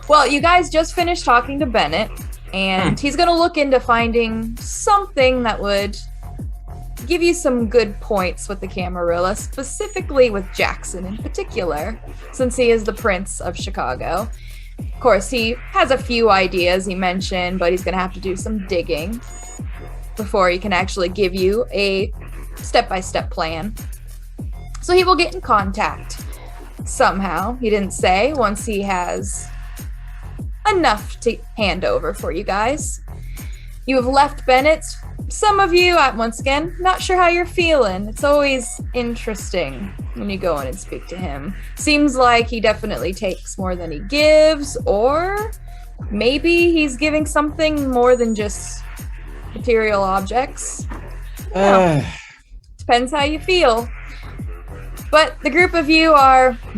Well, you guys just finished talking to Bennett, and he's going to look into finding something that would give you some good points with the Camarilla, specifically with Jackson in particular, since he is the Prince of Chicago. Of course, he has a few ideas he mentioned, but he's going to have to do some digging before he can actually give you a step-by-step plan. So he will get in contact somehow. He didn't say, once he has enough to hand over for you guys. You have left Bennett. Some of you, once again, not sure how you're feeling. It's always interesting when you go in and speak to him. Seems like he definitely takes more than he gives, or maybe he's giving something more than just material objects. Depends how you feel. But the group of you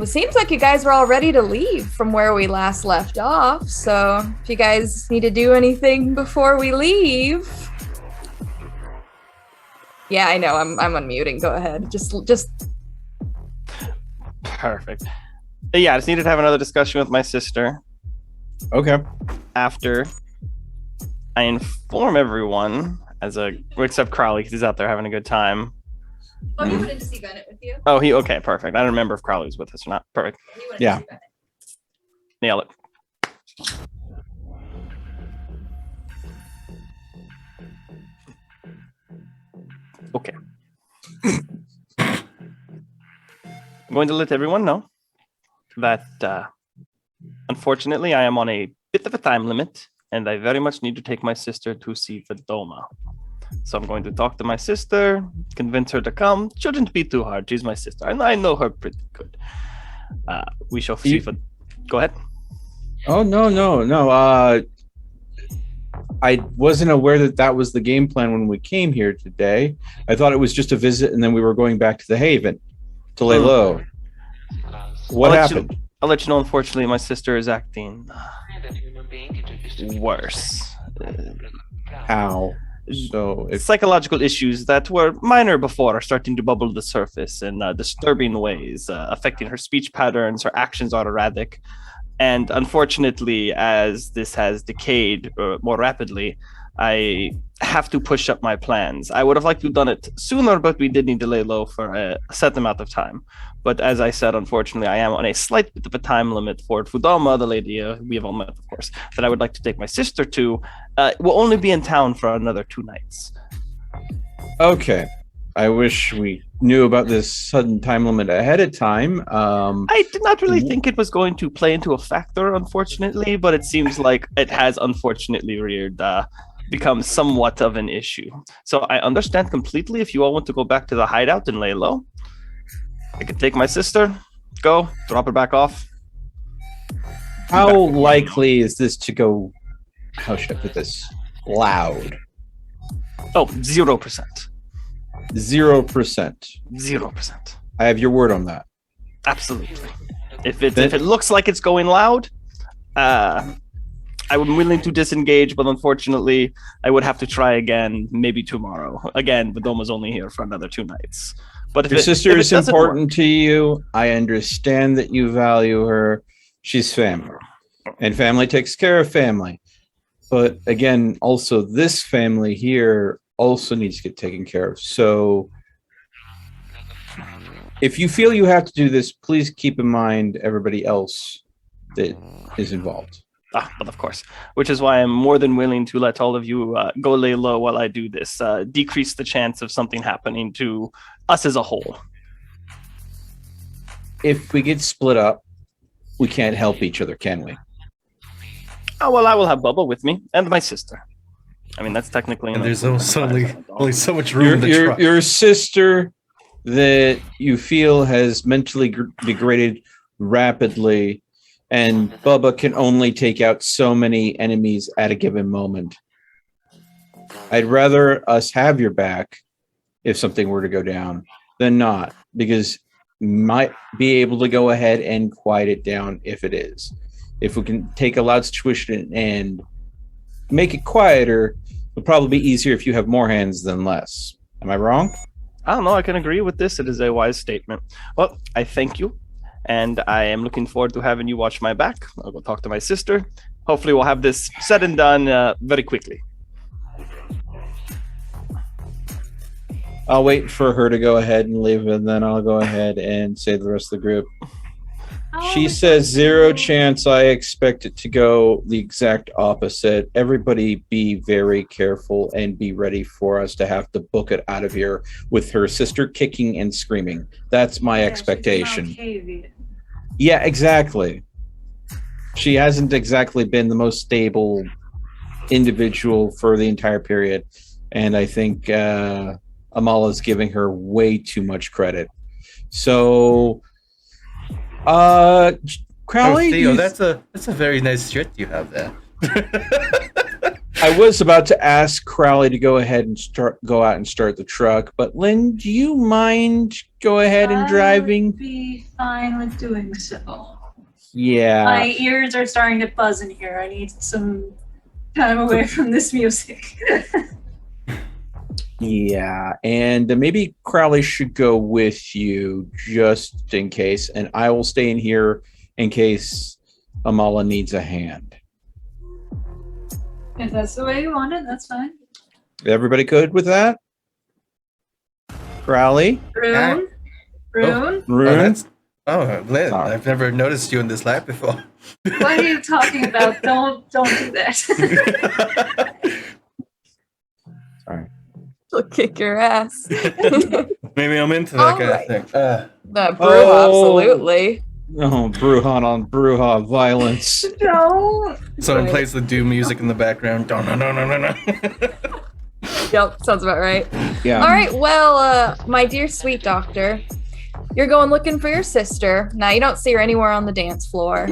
seems like you guys were all ready to leave from where we last left off. So if you guys need to do anything before we leave. Yeah, I know, I'm unmuting. Go ahead. Just. Perfect. Yeah, I just needed to have another discussion with my sister. Okay. After I inform everyone, except Crowley, because he's out there having a good time. Oh, he wanted to see Bennett with you. Oh, okay, perfect. I don't remember if Crowley was with us or not. Perfect. Yeah. Nail it. Okay. I'm going to let everyone know that, unfortunately, I am on a bit of a time limit, and I very much need to take my sister to see Fedoma. So I'm going to talk to my sister, convince her to come. Shouldn't be too hard. She's my sister. And I know her pretty good. We shall see. Go ahead. Oh, no. I wasn't aware that was the game plan when we came here today. I thought it was just a visit and then we were going back to the Haven to lay low. What happened? I'll let you know, unfortunately, my sister is acting worse. How? So psychological issues that were minor before are starting to bubble to the surface in disturbing ways, affecting her speech patterns. Her actions are erratic, and unfortunately, as this has decayed more rapidly, I have to push up my plans. I would have liked to have done it sooner, but we did need to lay low for a set amount of time. But as I said, unfortunately, I am on a slight bit of a time limit for Fudama, the lady we have all met, of course, that I would like to take my sister to. Will only be in town for another 2 nights. Okay. I wish we knew about this sudden time limit ahead of time. I did not really think it was going to play into a factor, unfortunately, but it seems like it has unfortunately become somewhat of an issue. So I understand completely if you all want to go back to the hideout and lay low. I can take my sister, go, drop her back off. How likely is this to go, how should I put this, loud? Oh, 0%. 0%. 0%. I have your word on that. Absolutely. If it looks like it's going loud, I'm willing to disengage, but unfortunately, I would have to try again, maybe tomorrow. Again, Vidoma's only here for another 2 nights. But if your sister is important to you, I understand that you value her. She's family, and family takes care of family. But again, also this family here also needs to get taken care of. So if you feel you have to do this, please keep in mind everybody else that is involved. But of course, which is why I'm more than willing to let all of you go lay low while I do this, decrease the chance of something happening to us as a whole. If we get split up, we can't help each other, can we? Oh, well, I will have Bubba with me and my sister. I mean, that's technically... And there's only so much room in the truck. Your sister that you feel has mentally degraded rapidly, and Bubba can only take out so many enemies at a given moment. I'd rather us have your back if something were to go down than not, because might be able to go ahead and quiet it down if it is. If we can take a loud situation and make it quieter, it'll probably be easier if you have more hands than less. Am I wrong? I don't know. I can agree with this. It is a wise statement. Well, I thank you. and I am looking forward to having you watch my back. I'll go talk to my sister. Hopefully, we'll have this said and done very quickly. I'll wait for her to go ahead and leave, and then I'll go ahead and say the rest of the group. She says 0 chance. I expect it to go the exact opposite. Everybody be very careful and be ready for us to have to book it out of here with her sister kicking and screaming. That's my expectation. Yeah, exactly. She hasn't exactly been the most stable individual for the entire period. And I think Amala's giving her way too much credit. So... Crowley, Theo, that's a very nice shirt you have there. I was about to ask Crowley to go ahead and go out and start the truck, but Lynn, do you mind go ahead and driving? I'd be fine with doing so. Yeah. My ears are starting to buzz in here. I need some time away from this music. Yeah, and maybe Crowley should go with you just in case, and I will stay in here in case Amala needs a hand. If that's the way you want it, that's fine. Everybody good with that? Crowley? Rune? Rune? Rune? Lynn, Sorry. I've never noticed you in this lab before. What are you talking about? Don't do that. Sorry. She'll kick your ass. Maybe I'm into that kind Alright. of thing. The brew, absolutely. Oh, Bruhan on Bruha violence. No. Someone Right. plays the Doom music in the background. No. Yep, sounds about right. Yeah. All right, well, my dear sweet doctor, you're going looking for your sister. Now, you don't see her anywhere on the dance floor.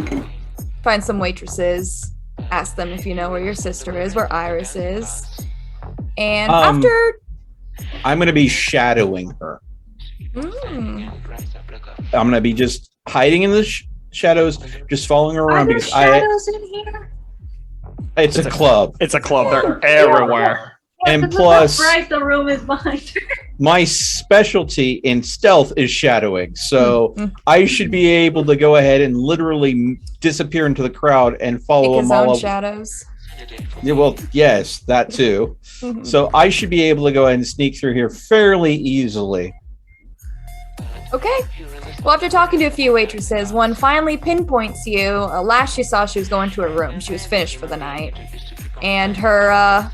Find some waitresses. Ask them if you know where your sister is, where Iris is. And after... I'm going to be shadowing her. Mm, I'm going to be just hiding in the shadows, just following her Are around there because shadows in here? it's a club. It's a club. They're everywhere. And Look plus- how bright the room is behind her. My specialty in stealth is shadowing, so Mm. I should be able to go ahead and literally disappear into the crowd and Make follow his own Amala. shadows. Yeah, well, yes, that too. Mhm. So I should be able to go ahead and sneak through here fairly easily. Okay. Well, after talking to a few waitresses, one finally pinpoints you. Last she saw, she was going to her room. She was finished for the night. And her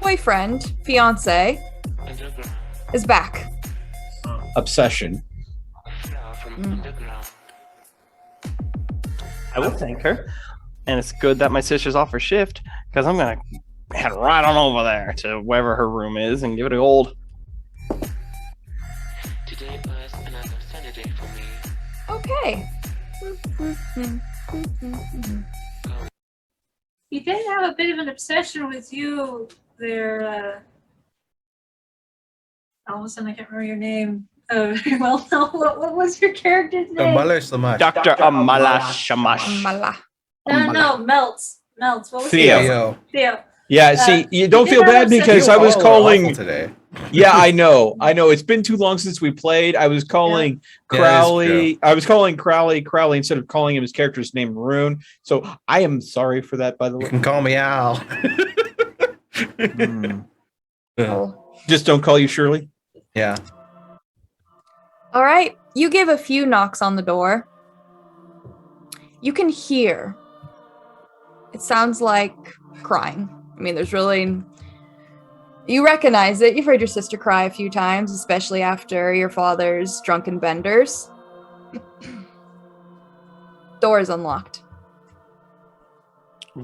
boyfriend, fiance, is back. Obsession. I will thank her. And it's good that my sister's off her shift because I'm going to head right on over there to wherever her room is and give it a old. Today was another sunny day for me. Okay. He did have a bit of an obsession with you there. All of a sudden, I can't remember your name. Very well, no. What was your character's name? Amala Samash. Dr. Amala Shamash. Mala. No, Melts. Melts. What was Theo. his name? Theo. Yeah, see, you don't you feel did have bad because obsession. I was Awful calling. today. Yeah, I know. It's been too long since we played. I was calling Yeah, that is Crowley. I was calling Crowley instead of calling him his character's name Rune. So I am sorry for that, by the You way. can call me Al. Just don't call you Shirley. Yeah. All right. You give a few knocks on the door. You can hear. It sounds like crying. I mean, there's really... You recognize it. You've heard your sister cry a few times, especially after your father's drunken benders. Door is unlocked.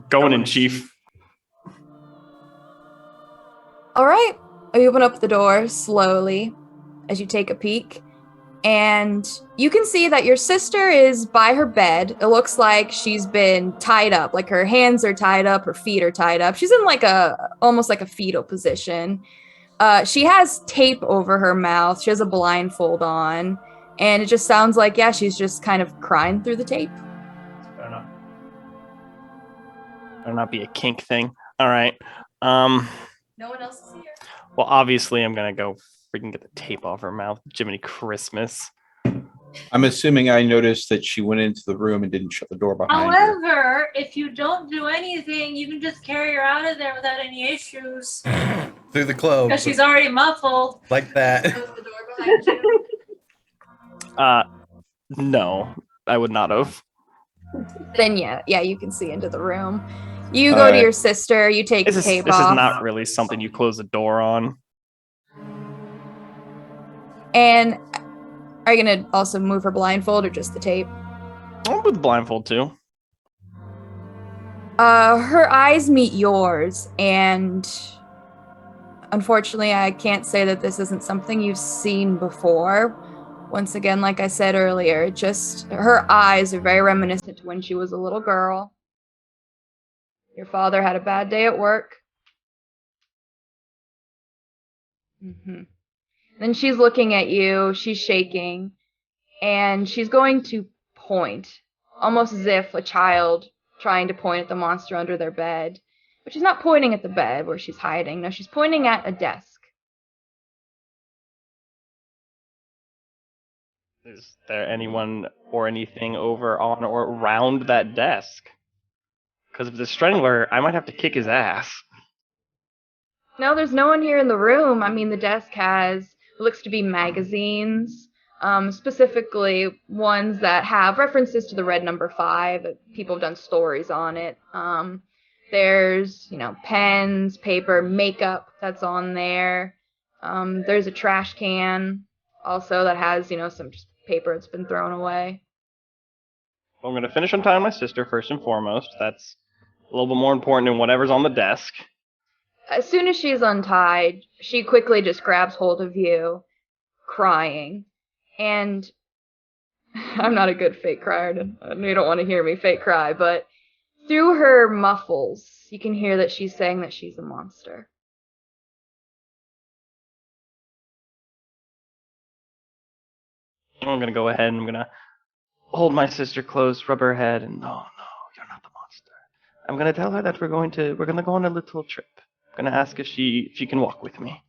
Going in, Chief. All right. You open up the door slowly as you take a peek. And you can see that your sister is by her bed. It looks like she's been tied up, like her hands are tied up, her feet are tied up. She's in like almost like a fetal position. She has tape over her mouth. She has a blindfold on. And it just sounds like, yeah, she's just kind of crying through the tape. Better not be a kink thing. All right. No one else is here. Well, obviously, I'm going to go freaking get the tape off her mouth. Jiminy Christmas. I'm assuming I noticed that she went into the room and didn't shut the door behind her. However, if you don't do anything, you can just carry her out of there without any issues. Through the clothes. Because she's already muffled. Like that. Close the door behind you. No, I would not have. Then yeah, you can see into the room. You All go to right. your sister. You take This the is tape this is off. not really something you close the door on. And are you gonna also move her blindfold or just the tape? I'm with blindfold too. Her eyes meet yours, and unfortunately, I can't say that this isn't something you've seen before. Once again, like I said earlier, just her eyes are very reminiscent to when she was a little girl. Your father had a bad day at work. Then she's looking at you, she's shaking, and she's going to point, almost as if a child trying to point at the monster under their bed. But she's not pointing at the bed where she's hiding. No, she's pointing at a desk. Is there anyone or anything over on or around that desk? Because if it's a strangler, I might have to kick his ass. No, there's no one here in the room. I mean, the desk has what looks to be magazines, specifically ones that have references to the red number 5. People have done stories on it. There's, pens, paper, makeup that's on there. There's a trash can also that has, some just paper that's been thrown away. Well, I'm going to finish untying my sister first and foremost. That's a little bit more important than whatever's on the desk. As soon as she's untied, she quickly just grabs hold of you, crying. And I'm not a good fake crier. You don't want to hear me fake cry, but through her muffles, you can hear that she's saying that she's a monster. I'm going to go ahead and I'm going to hold my sister close, rub her head, and no, you're not the monster. I'm going to tell her that we're going to go on a little trip. I'm going to ask if she can walk with me.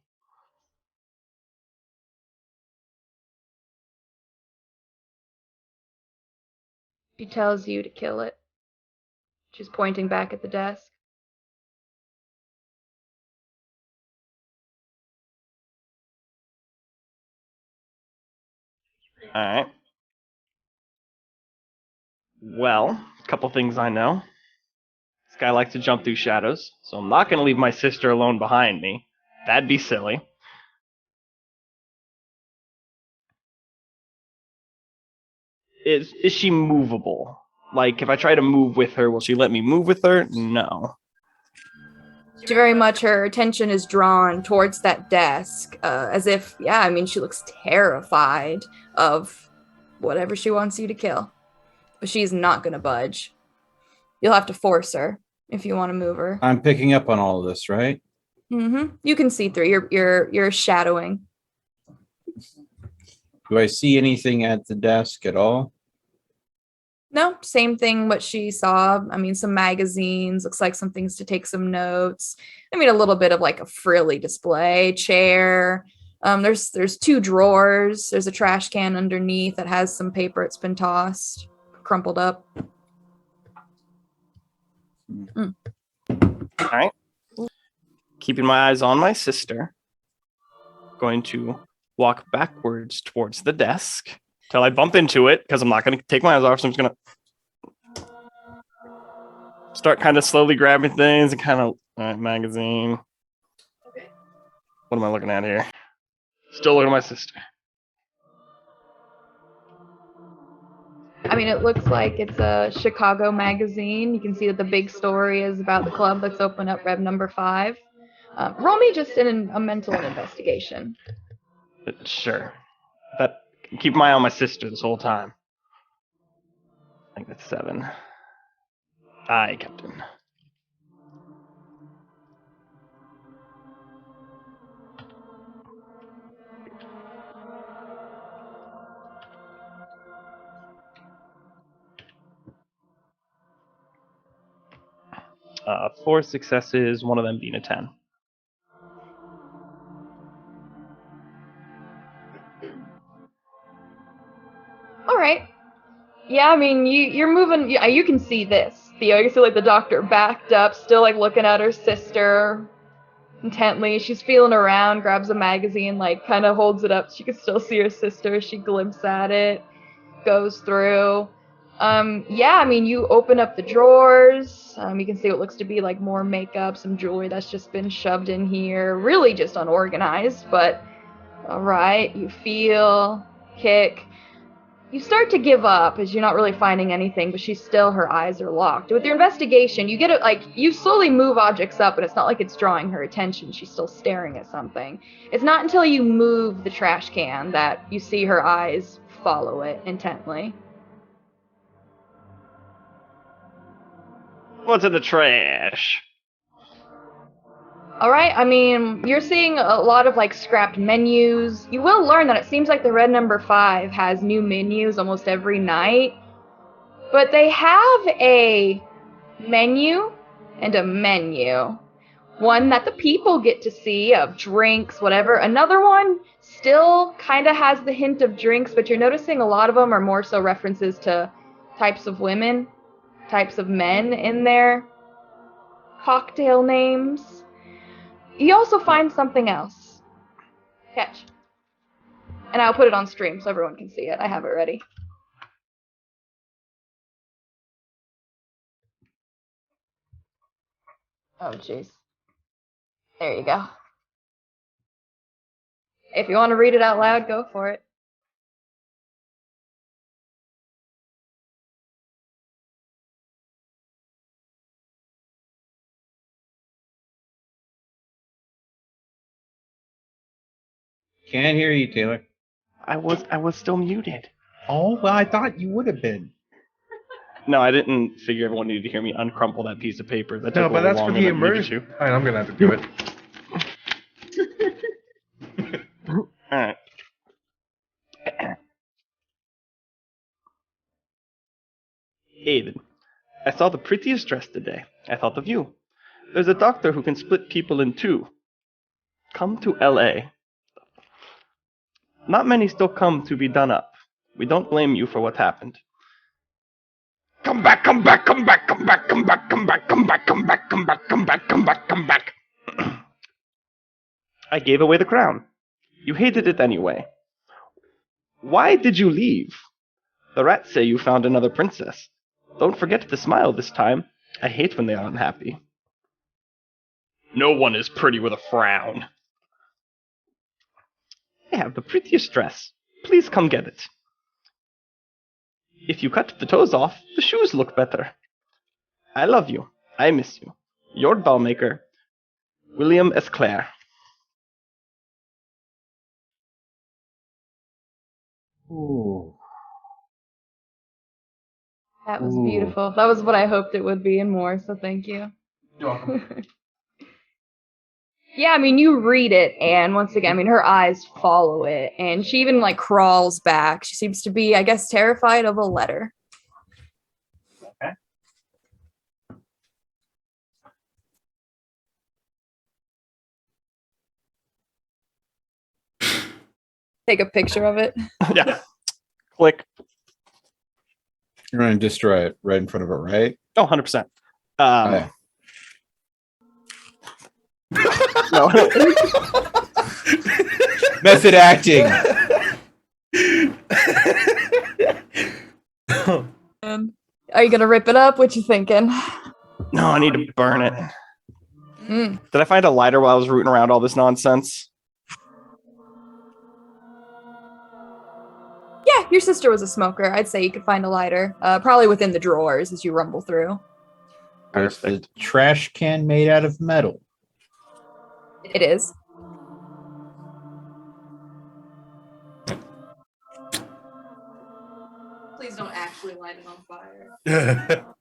She tells you to kill it. She's pointing back at the desk. Alright. Well, a couple things I know. This guy likes to jump through shadows, so I'm not going to leave my sister alone behind me. That'd be silly. Is she movable? Like, if I try to move with her, will she let me move with her? No. She very much, her attention is drawn towards that desk, as if, she looks terrified of whatever she wants you to kill. But she's not going to budge. You'll have to force her if you want to move her. I'm picking up on all of this, right? You can see through. You're shadowing. Do I see anything at the desk at all? No, same thing what she saw. I mean, some magazines, looks like some things to take some notes. I mean, a little bit of like a frilly display, chair. There's 2 drawers. There's a trash can underneath that has some paper. It's been tossed, crumpled up. All right. Keeping my eyes on my sister. Going to walk backwards towards the desk till I bump into it, because I'm not going to take my eyes off, so I'm just going to start kind of slowly grabbing things and kind of, all right, magazine. Okay. What am I looking at here? Still looking at my sister. I mean, it looks like it's a Chicago magazine. You can see that the big story is about the club that's open up Rev number 5. Roll me just in a mental investigation. Sure. Keep my eye on my sister this whole time. I think that's 7. Aye, Captain. Four successes, one of them being a 10. right. Yeah, I mean, you're moving. You can see this, Theo. You can see like the doctor backed up, still like looking at her sister intently. She's feeling around, grabs a magazine, like kind of holds it up. She can still see her sister. She glimpses at it, goes through. Yeah, I mean, you open up the drawers. You can see what looks to be like more makeup, some jewelry that's just been shoved in here. Really just unorganized, but all right. You feel, kick. You start to give up as you're not really finding anything, but her eyes are locked. With your investigation, you get it, like, you slowly move objects up, but it's not like it's drawing her attention. She's still staring at something. It's not until you move the trash can that you see her eyes follow it intently. What's in the trash? All right, I mean, you're seeing a lot of like scrapped menus. You will learn that it seems like the red number 5 has new menus almost every night, but they have a menu and a menu. One that the people get to see of drinks, whatever. Another one still kind of has the hint of drinks, but you're noticing a lot of them are more so references to types of women, types of men in their cocktail names. You also find something else. Catch. And I'll put it on stream so everyone can see it. I have it ready. Oh, jeez. There you go. If you want to read it out loud, go for it. Can't hear you, Taylor. I was still muted. Oh, well, I thought you would have been. No, I didn't figure everyone needed to hear me uncrumple that piece of paper. That No, took a but little that's for longer the than it needed immersion. Alright, I'm gonna have to do it. to. Alright. Aiden, I saw the prettiest dress today. I thought of you. There's a doctor who can split people in two. Come to LA. Not many still come to be done up. We don't blame you for what happened. Come back, come back, come back, come back, come back, come back, come back, come back, come back, come back, come back, come back. I gave away the crown. You hated it anyway. Why did you leave? The rats say you found another princess. Don't forget to smile this time. I hate when they are unhappy. No one is pretty with a frown. I have the prettiest dress. Please come get it. If you cut the toes off, the shoes look better. I love you. I miss you. Your doll maker, William S. Clare. Ooh. That was Ooh. beautiful. That was what I hoped it would be and more, so thank you. You're welcome. Yeah, I mean, you read it, and once again, I mean, her eyes follow it, and she even, like, crawls back. She seems to be, I guess, terrified of a letter. Okay. Take a picture of it. Yeah. Click. You're going to destroy it right in front of her, right? Oh, 100%. Okay. No. Method acting. And are you gonna rip it up? What you thinking? No, I need to burn it. Mm. Did I find a lighter while I was rooting around all this nonsense? Yeah, your sister was a smoker. I'd say you could find a lighter, probably within the drawers as you rumble through. Is the trash can made out of metal? It is. Please don't actually light it on fire.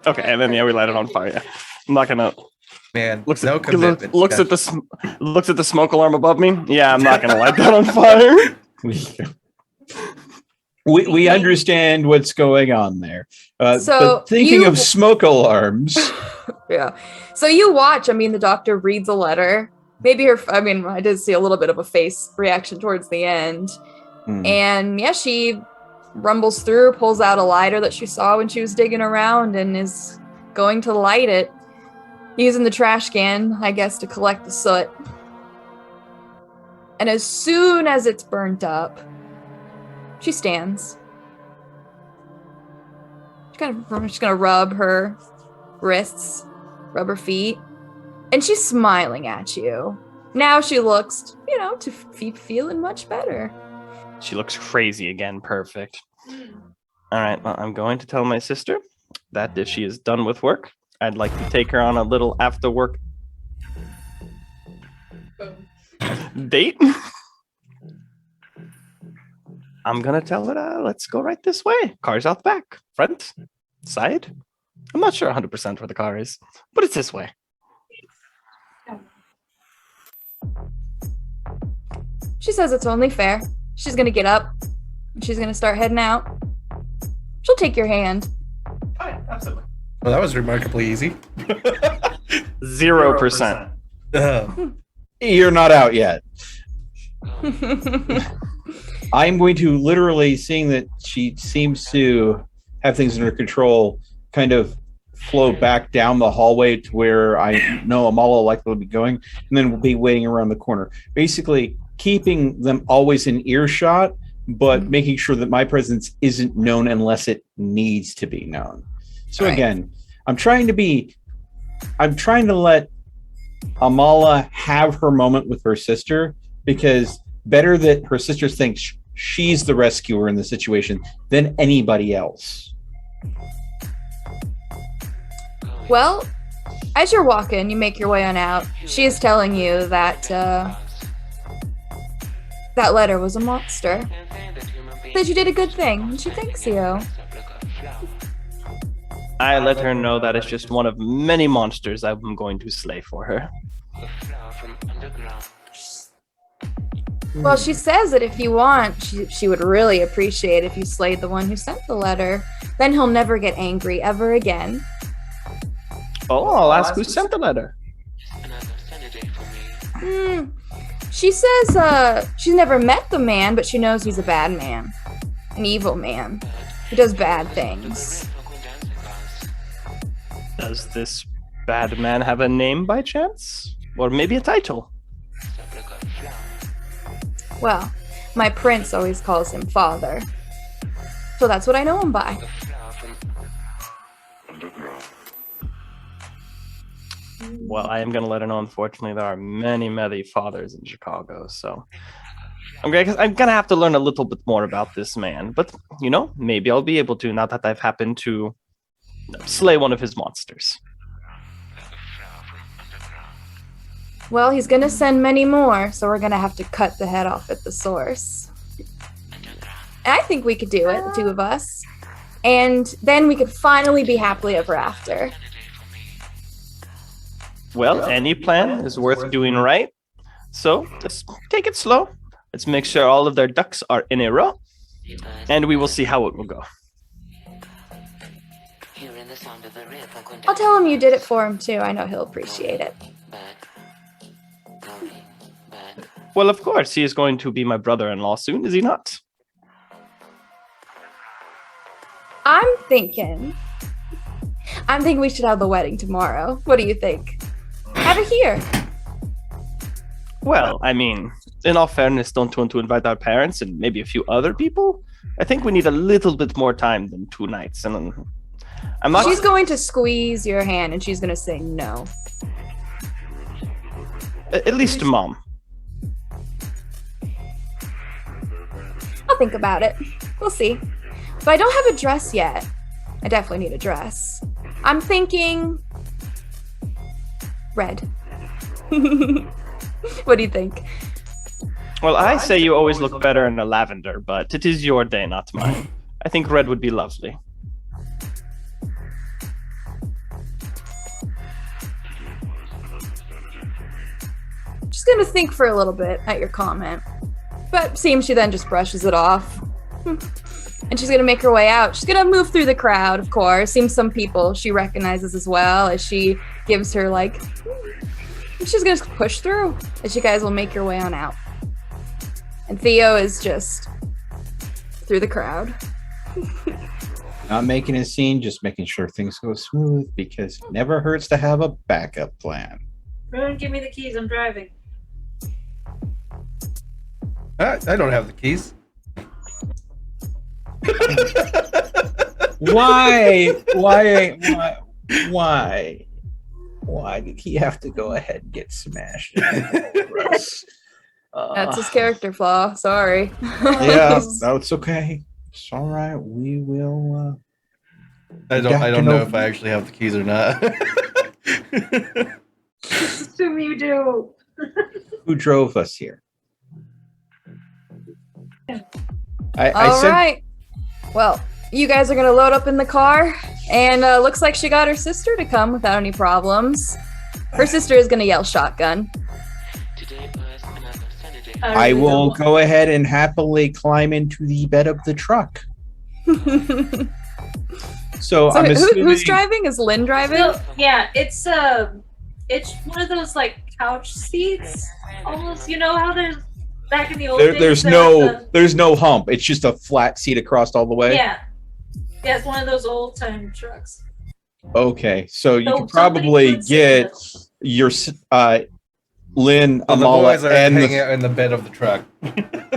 Okay, and then yeah, we light it on fire. Yeah. I'm not gonna. Man, Looks no at, commitment. looks at the looks at the smoke alarm above me. Yeah, I'm not gonna light that on fire. We understand what's going on there. So but thinking you- of smoke alarms. Yeah. So you watch. I mean, the doctor reads a letter, maybe her, I mean, I did see a little bit of a face reaction towards the end. And yeah, she rumbles through, pulls out a lighter that she saw when she was digging around and is going to light it, using the trash can, I guess, to collect the soot. And as soon as it's burnt up, she stands. She's gonna rub her wrists, rub her feet, and she's smiling at you. Now she looks, to feeling much better. She looks crazy again. Perfect. All right, well, I'm going to tell my sister that if she is done with work, I'd like to take her on a little after work date. I'm gonna tell her, let's go right this way. Car's out back, front, side. I'm not sure 100% where the car is, but it's this way. She says it's only fair. She's gonna get up. And she's gonna start heading out. She'll take your hand. Oh, yeah, absolutely. Well, that was remarkably easy. 0%. You're not out yet. I'm going to literally, seeing that she seems to have things under control, kind of flow back down the hallway to where I know Amala likely will be going, and then we'll be waiting around the corner. Basically, keeping them always in earshot, but making sure that my presence isn't known unless it needs to be known. So again, I'm trying to let Amala have her moment with her sister, because better that her sister thinks she's the rescuer in the situation than anybody else. Well, as you're walking, you make your way on out. She is telling you that that letter was a monster. That you did a good thing, and she thanks you. I let her know that it's just one of many monsters I'm going to slay for her. Well, she says that if you want, she would really appreciate if you slayed the one who sent the letter. Then he'll never get angry ever again. Oh, I'll ask who sent the letter. She says she's never met the man, but she knows he's a bad man. An evil man. Who does bad things. Does this bad man have a name by chance? Or maybe a title? Well, my prince always calls him father. So that's what I know him by. Well, I am going to let her know, unfortunately, there are many, many fathers in Chicago, so I'm gonna have to learn a little bit more about this man. But, maybe I'll be able to, now that I've happened to slay one of his monsters. Well, he's gonna send many more, so we're gonna have to cut the head off at the source. And I think we could do it, the two of us. And then we could finally be happily ever after. Well, any plan is worth doing right. So let's take it slow. Let's make sure all of their ducks are in a row. And we will see how it will go. I'll tell him you did it for him too. I know he'll appreciate it. Well, of course, he is going to be my brother-in-law soon, is he not? I'm thinking we should have the wedding tomorrow. What do you think? Have it here. Well, I mean, in all fairness, don't want to invite our parents and maybe a few other people. I think we need a little bit more time than 2 nights. And I'm not. She's going to squeeze your hand and she's going to say no. At least to Mom. I'll think about it. We'll see. But I don't have a dress yet. I definitely need a dress. I'm thinking red. What do you think? Well, I say you always look better in a lavender, but it is your day, not mine. I think red would be lovely. Just gonna think for a little bit at your comment. But seems she then just brushes it off. And she's gonna make her way out. She's gonna move through the crowd, of course. Seems some people she recognizes as well as she gives her like She's gonna push through as you guys will make your way on out. And Theo is just through the crowd. Not making a scene, just making sure things go smooth because it never hurts to have a backup plan. Ruin, give me the keys. I'm driving. I don't have the keys. Why did he have to go ahead and get smashed? That's his character flaw. Sorry. Yeah, that's okay. It's all right. We will. I don't know if I actually have the keys or not. Assume you do. Who drove us here? I All said, right. Well, you guys are gonna load up in the car, and looks like she got her sister to come without any problems. Her sister is gonna yell shotgun. Today was another sunny day. I will go ahead and happily climb into the bed of the truck. So I'm assuming who's driving? Is Lynn driving? So, yeah, it's one of those like couch seats, almost. You know how there's back in the old days. There's no hump. It's just a flat seat across all the way. Yeah, it's one of those old time trucks. Okay, so you So can probably somebody puts get it your Lynn, So the Amala, boys are and hanging out in the bed of the truck.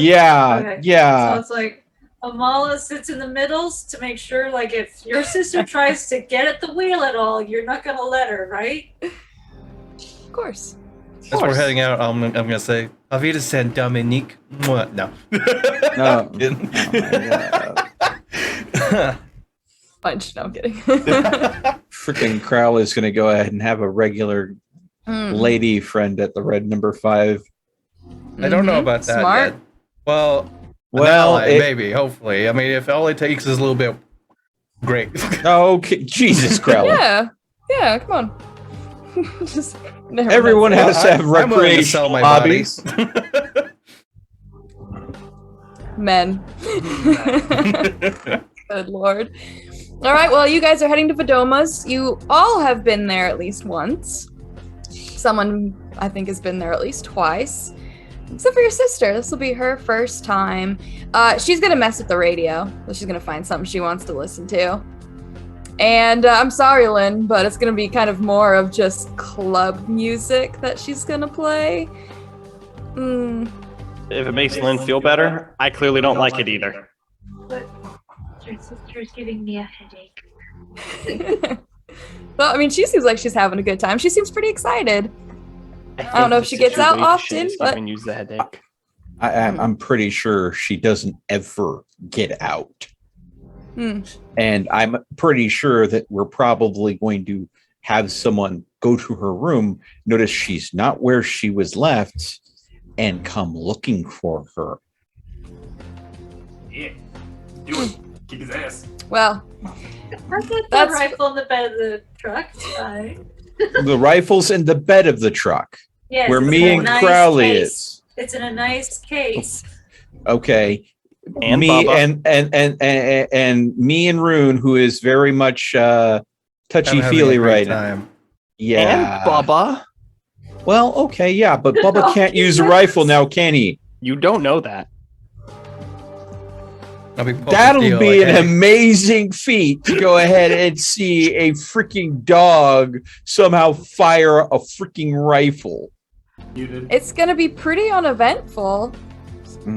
yeah, Okay. yeah. So it's like Amala sits in the middles to make sure, like, if your sister tries to get at the wheel at all, you're not gonna let her, right? Of course. As we're heading out, I'm gonna say, Avita Saint Dominique. Mwah. No. No. Kidding. Punch. No, I'm kidding. Freaking Crowley is going to go ahead and have a regular lady friend at the red number 5. I don't know about that Smart. yet. Well, Well, maybe, hopefully. I mean, if all it takes is a little bit, great. Okay, Jesus, Crowley. Yeah, come on. Just never Everyone mind. has to have I'm willing to sell recreational my hobbies. Men. Good lord. All right, well, you guys are heading to Vedoma's. You all have been there at least once. Someone, I think, has been there at least twice. Except for your sister. This will be her first time. She's going to mess with the radio. So she's going to find something she wants to listen to. And I'm sorry, Lynn, but it's going to be kind of more of just club music that she's going to play. If it makes Lynn feel better, I clearly don't like it either. But your sister's giving me a headache. Well, I mean, she seems like she's having a good time. She seems pretty excited. I don't know if she gets out often, but use the headache. I'm pretty sure she doesn't ever get out. And I'm pretty sure that we're probably going to have someone go to her room, notice she's not where she was left, and come looking for her. Yeah, do it. Keep his ass. well, I've got the That's- rifle in the bed of the truck. It's fine. The rifle's in the bed of the truck, Yes, where it's me in a and nice Crowley case. is. It's in a nice case. Okay. And me Bubba. and me and Rune, who is very much I'm touchy having feely a great right now. time. Yeah. And Bubba. Well, okay, yeah, but Bubba can't use a rifle now, can he? You don't know that. I'll be poking That'll Theo be like, an hey. amazing feat to go ahead and see a freaking dog somehow fire a freaking rifle. You did. it's going to be pretty uneventful.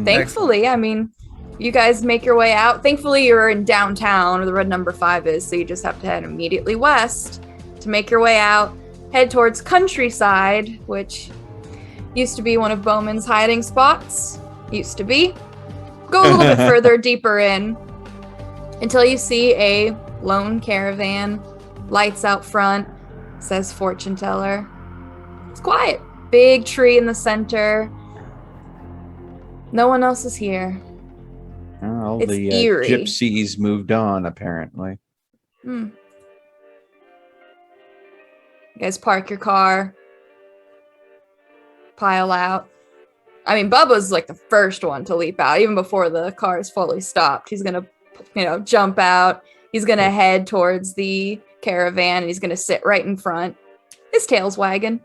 Thankfully, I mean, you guys make your way out. Thankfully, you're in downtown where the red number 5 is, so you just have to head immediately west to make your way out. Head towards Countryside, which used to be one of Bowman's hiding spots. Used to be. Go a little bit further, deeper in, until you see a lone caravan. Lights out front. Says fortune teller. It's quiet. Big tree in the center. No one else is here. All It's the eerie. gypsies moved on, apparently. You guys park your car. Pile out. I mean, Bubba's like the first one to leap out, even before the car is fully stopped. He's gonna, jump out. He's gonna head towards the caravan, and he's gonna sit right in front. His tail's wagging.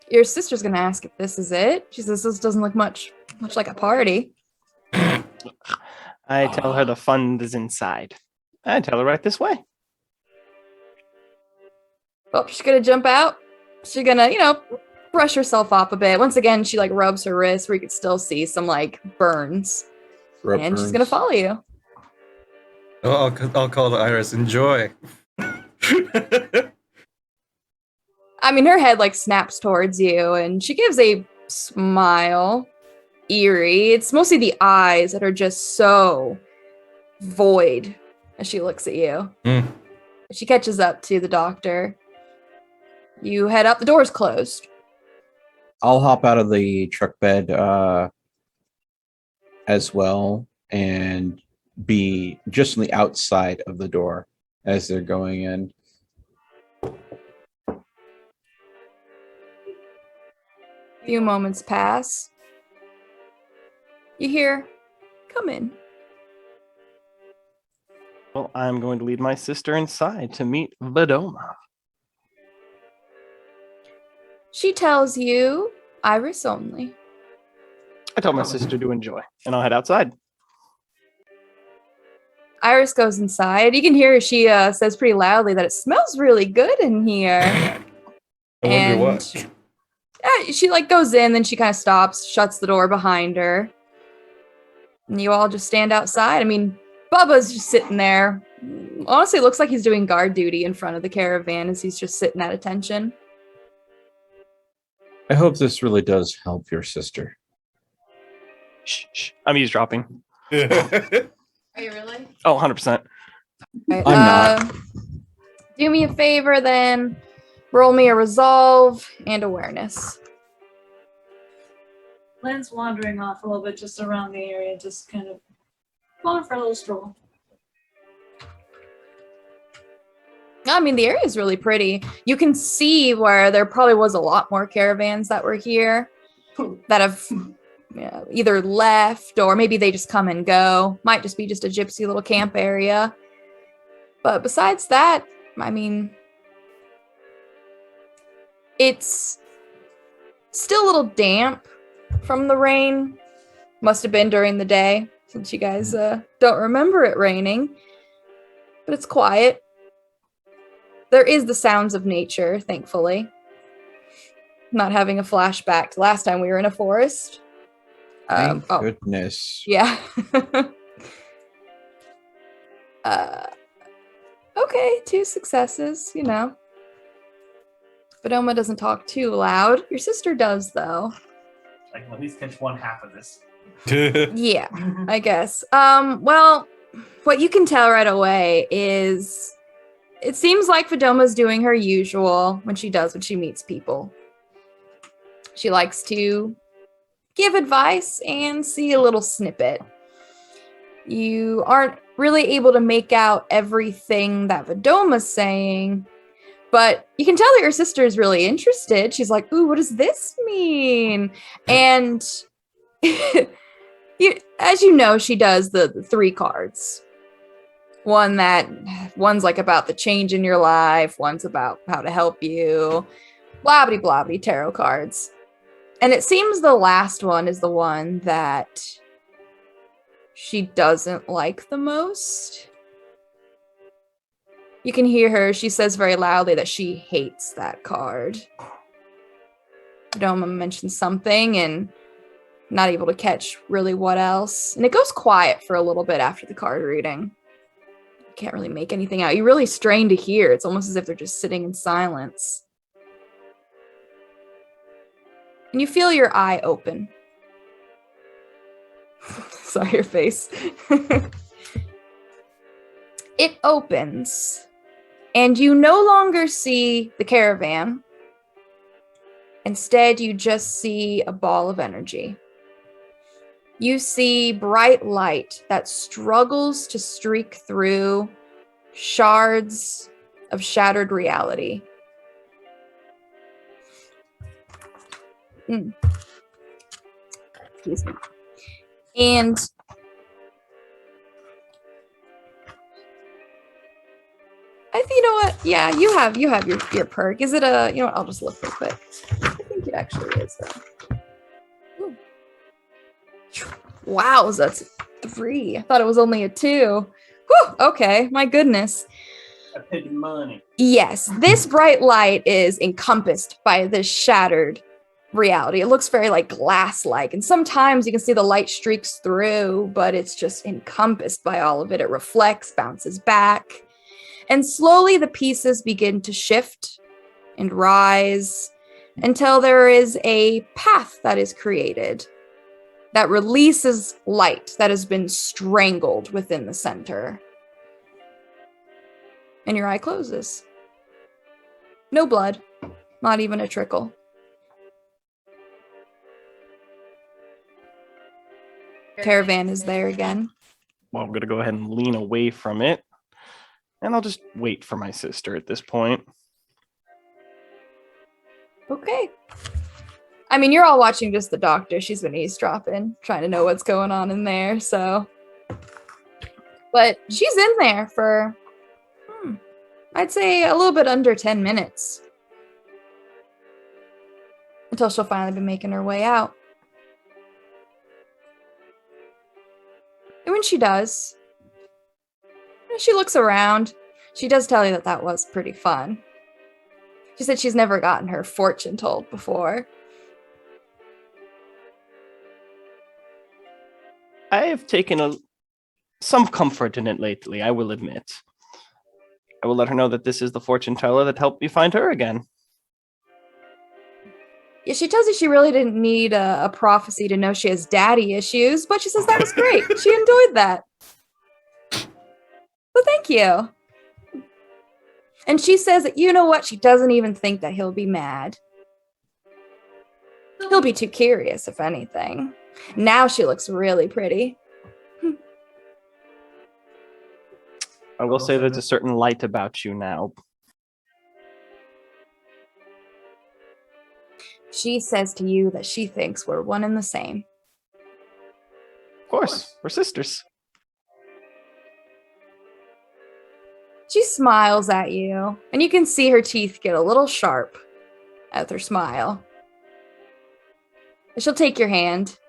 Your sister's gonna ask if this is it. She says this doesn't look much like a party. I tell her the fun is inside. I tell her right this way. Oh, she's gonna jump out. She's gonna, brush herself up a bit. Once again, she like rubs her wrist where you could still see some like burns. And she's gonna follow you. Oh, I'll call the Iris. Enjoy. I mean, her head like snaps towards you and she gives a smile. Eerie. It's mostly the eyes that are just so void as she looks at you. She catches up to the doctor. You head up. The door's closed. I'll hop out of the truck bed as well and be just on the outside of the door as they're going in. A few moments pass. You hear, come in. Well, I'm going to lead my sister inside to meet Vadoma. She tells you Iris only. I tell my sister to enjoy, and I'll head outside. Iris goes inside. You can hear she says pretty loudly that it smells really good in here. I wonder what. She like goes in, then she kind of stops, shuts the door behind her. And you all just stand outside. I mean, Bubba's just sitting there. Honestly, it looks like he's doing guard duty in front of the caravan as he's just sitting at attention. I hope this really does help your sister. Shh. I'm eavesdropping. Are you really? Oh, 100%. Right, I'm not. Do me a favor then. Roll me a resolve and awareness. Lynn's wandering off a little bit just around the area, just kind of going for a little stroll. I mean, the area is really pretty. You can see where there probably was a lot more caravans that were here that have either left or maybe they just come and go. Might just be just a gypsy little camp area. But besides that, I mean, it's still a little damp from the rain. Must have been during the day since you guys don't remember it raining. But it's quiet. There is the sounds of nature, thankfully. Not having a flashback to last time we were in a forest. Thank goodness. Yeah. Okay, 2 successes, Vadoma doesn't talk too loud. Your sister does, though. I can at least catch one half of this. Yeah, I guess. Well, what you can tell right away is it seems like Vadoma's doing her usual when she meets people. She likes to give advice and see a little snippet. You aren't really able to make out everything that Vadoma's saying, but you can tell that your sister is really interested. She's like, ooh, what does this mean? And as you know, she does the 3 cards. One's like about the change in your life. One's about how to help you. Blobbity blobbity tarot cards. And it seems the last one is the one that she doesn't like the most. You can hear her. She says very loudly that she hates that card. Doma mentions something and not able to catch really what else. And it goes quiet for a little bit after the card reading. You can't really make anything out. You really strain to hear. It's almost as if they're just sitting in silence. And you feel your eye open. Saw your face. It opens. And you no longer see the caravan. Instead, you just see a ball of energy. You see bright light that struggles to streak through shards of shattered reality. Excuse me. And you know what? Yeah, you have your perk. Is it a, I'll just look real quick. I think actually is, though. Ooh. Wow, that's a 3. I thought it was only a 2. Whew, okay, my goodness. I paid money. Yes, this bright light is encompassed by this shattered reality. It looks very like glass-like, and sometimes you can see the light streaks through, but it's just encompassed by all of it. It reflects, bounces back, and slowly the pieces begin to shift and rise until there is a path that is created that releases light that has been strangled within the center. And your eye closes. No blood, not even a trickle. Caravan is there again. Well, I'm going to go ahead and lean away from it. And I'll just wait for my sister at this point. Okay. I mean, you're all watching just the doctor. She's been eavesdropping, trying to know what's going on in there, so. But she's in there for, I'd say a little bit under 10 minutes. Until she'll finally be making her way out. And when she does, she looks around. She does tell you that that was pretty fun. She said she's never gotten her fortune told before. I have taken some comfort in it lately, I will admit. I will let her know that this is the fortune teller that helped me find her again. Yeah, she tells you she really didn't need a prophecy to know she has daddy issues, but she says that was great. She enjoyed that. So thank you. And she says that, you know what, she doesn't even think that he'll be mad. He'll be too curious, if anything. Now she looks really pretty. I will say there's a certain light about you now. She says to you that she thinks we're one and the same. Of course, we're sisters. She smiles at you, and you can see her teeth get a little sharp at her smile. She'll take your hand.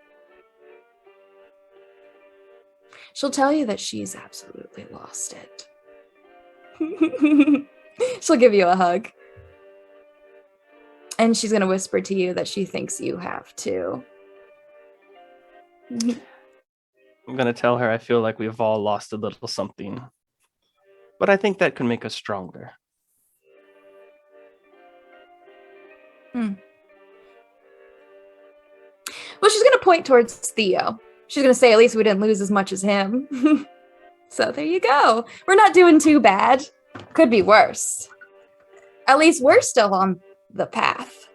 She'll tell you that she's absolutely lost it. She'll give you a hug. And she's going to whisper to you that she thinks you have too. I'm going to tell her I feel like we've all lost a little something. But I think that can make us stronger. Well, she's going to point towards Theo. She's going to say, at least we didn't lose as much as him. So there you go. We're not doing too bad. Could be worse. At least we're still on the path.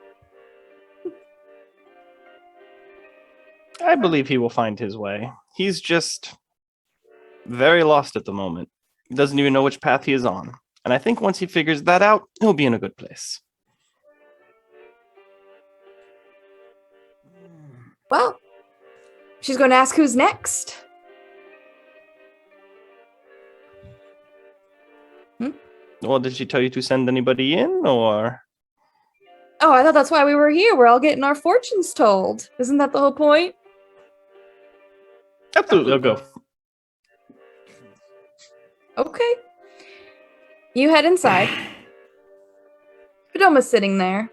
I believe he will find his way. He's just very lost at the moment. He doesn't even know which path he is on. And I think once he figures that out, he'll be in a good place. Well, she's going to ask who's next. Well, did she tell you to send anybody in, or? Oh, I thought that's why we were here. We're all getting our fortunes told. Isn't that the whole point? Absolutely, I'll go. Okay. You head inside. Padoma's sitting there.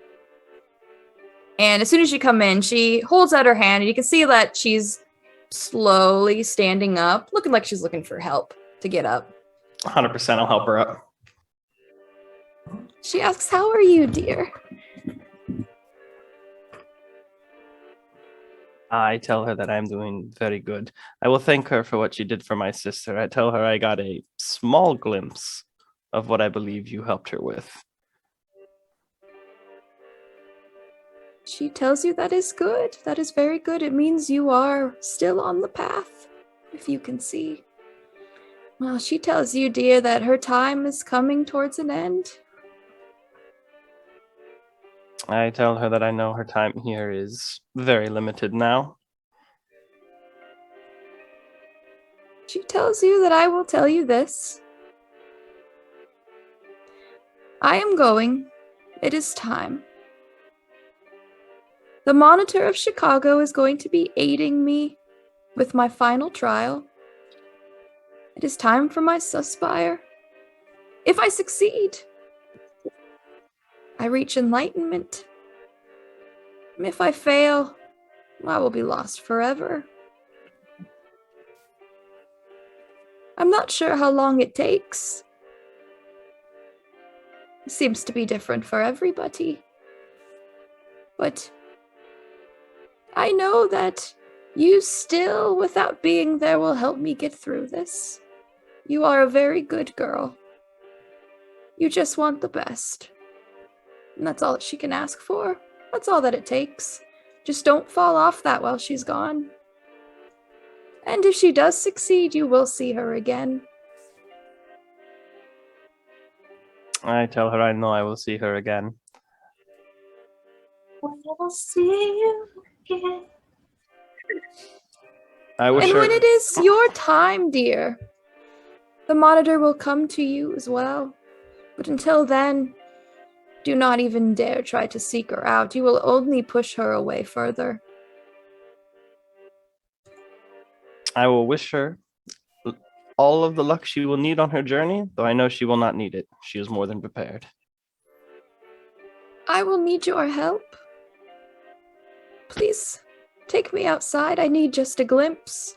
And as soon as you come in, she holds out her hand, and you can see that she's slowly standing up, looking like she's looking for help to get up. 100% I'll help her up. She asks, "How are you, dear?" I tell her that I'm doing very good. I will thank her for what she did for my sister. I tell her I got a small glimpse of what I believe you helped her with. She tells you that is good. That is very good. It means you are still on the path, if you can see. Well, she tells you, dear, that her time is coming towards an end. I tell her that I know her time here is very limited now. She tells you that I will tell you this. I am going. It is time. The Monitor of Chicago is going to be aiding me with my final trial. It is time for my suspire. If I succeed, I reach enlightenment. If I fail, I will be lost forever. I'm not sure how long it takes. It seems to be different for everybody. But I know that you still, without being there, will help me get through this. You are a very good girl. You just want the best. And that's all that she can ask for. That's all that it takes. Just don't fall off that while she's gone. And if she does succeed, you will see her again. I tell her I know I will see her again. We'll see you again. I wish And her. when it is your time, dear, the Monitor will come to you as well. But until then, do not even dare try to seek her out. You will only push her away further. I will wish her all of the luck she will need on her journey, though I know she will not need it. She is more than prepared. I will need your help. Please, take me outside. I need just a glimpse.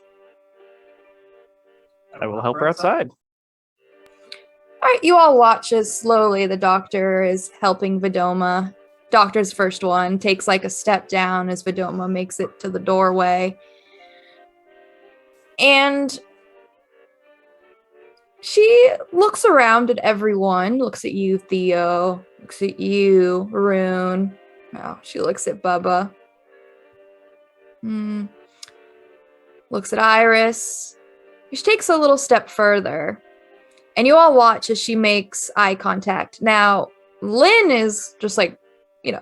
I will help her outside. All right, you all watch as slowly the doctor is helping Vidoma. Doctor's first one takes like a step down as Vidoma makes it to the doorway. And she looks around at everyone, looks at you, Theo, looks at you, Rune. Oh, she looks at Bubba. Looks at Iris. She takes a little step further. And you all watch as she makes eye contact. Now, Lynn is just like,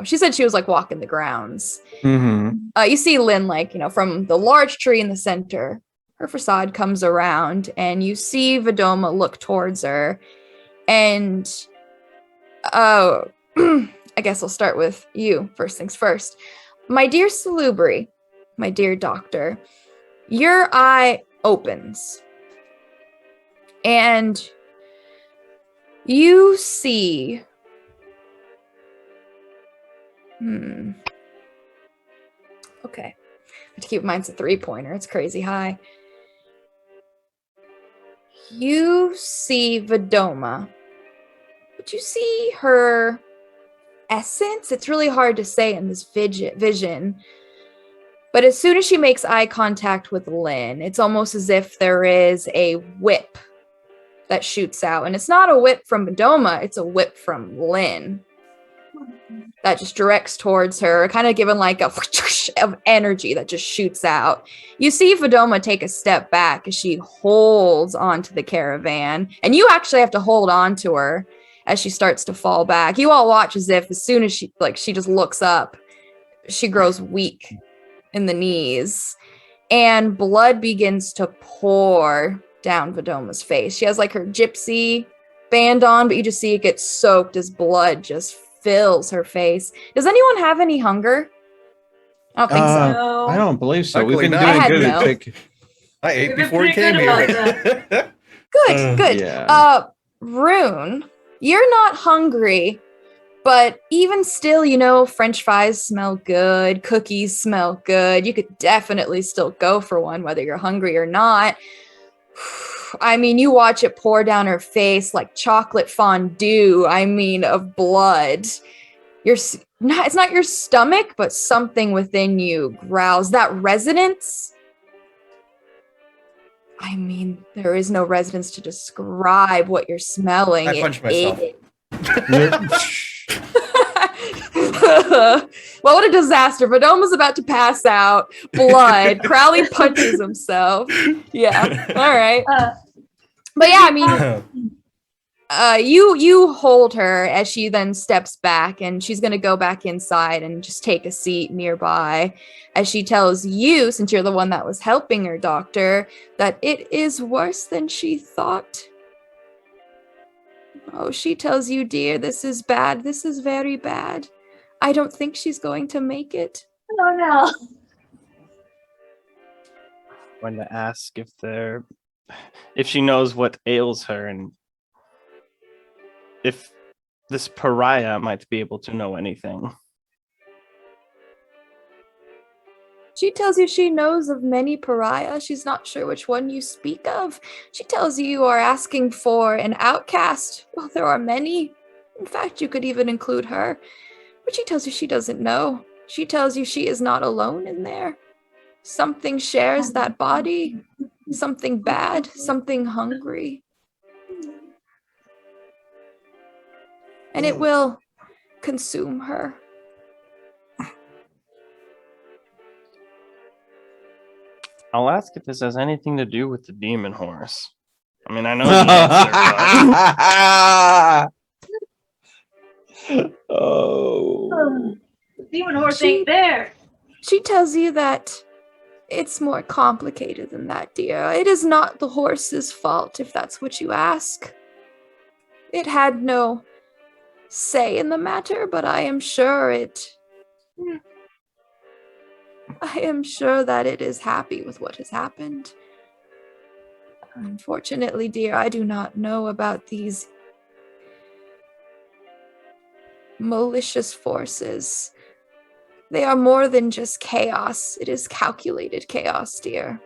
she said she was like walking the grounds. Mm-hmm. You see Lynn, like, from the large tree in the center. Her facade comes around, and you see Vidoma look towards her. And, I guess I'll start with you, first things first. My dear Salubri, my dear doctor, your eye opens. And you see... Okay. I have to keep mine's a 3-pointer. It's crazy high. You see Vidoma, but you see her essence. It's really hard to say in this vision. But as soon as she makes eye contact with Lynn, it's almost as if there is a whip that shoots out. And it's not a whip from Vidoma, it's a whip from Lynn that just directs towards her, kind of given like a whoosh of energy that just shoots out. You see Vidoma take a step back as she holds onto the caravan, and you actually have to hold on to her as she starts to fall back. You all watch as if as soon as she just looks up, she grows weak in the knees, and blood begins to pour down Vidoma's face. She has like her gypsy band on, but you just see it get soaked as blood just fills her face. Does anyone have any hunger? I don't think so. No. I don't believe so. We've Luckily been not. doing I good had at no. taking. I ate We've been before he pretty came good here. Good. Yeah. Rune, you're not hungry, but even still, French fries smell good, cookies smell good. You could definitely still go for one, whether you're hungry or not. I mean, you watch it pour down her face like chocolate fondue, of blood. It's not your stomach, but something within you growls. That resonance? There is no resonance to describe what you're smelling. I punched myself. Well, what a disaster. Vidoma's about to pass out. Blood. Crowley punches himself. Yeah. All right. But yeah, you hold her as she then steps back, and she's going to go back inside and just take a seat nearby as she tells you, since you're the one that was helping her, doctor, that it is worse than she thought. Oh, she tells you, dear, this is bad. This is very bad. I don't think she's going to make it. Oh no. Going to ask if she knows what ails her and if this pariah might be able to know anything. She tells you she knows of many pariah. She's not sure which one you speak of. She tells you are asking for an outcast. Well, there are many. In fact, you could even include her. But she tells you she doesn't know. She tells you she is not alone in there. Something shares that body. Something bad. Something hungry. And it will consume her. I'll ask if this has anything to do with the demon horse. I mean, I know the answer, but Oh. The demon horse ain't there. She tells you that it's more complicated than that, dear. It is not the horse's fault, if that's what you ask. It had no say in the matter, but I am sure that it is happy with what has happened. Unfortunately, dear, I do not know about these malicious forces. They are more than just chaos. It is calculated chaos, dear.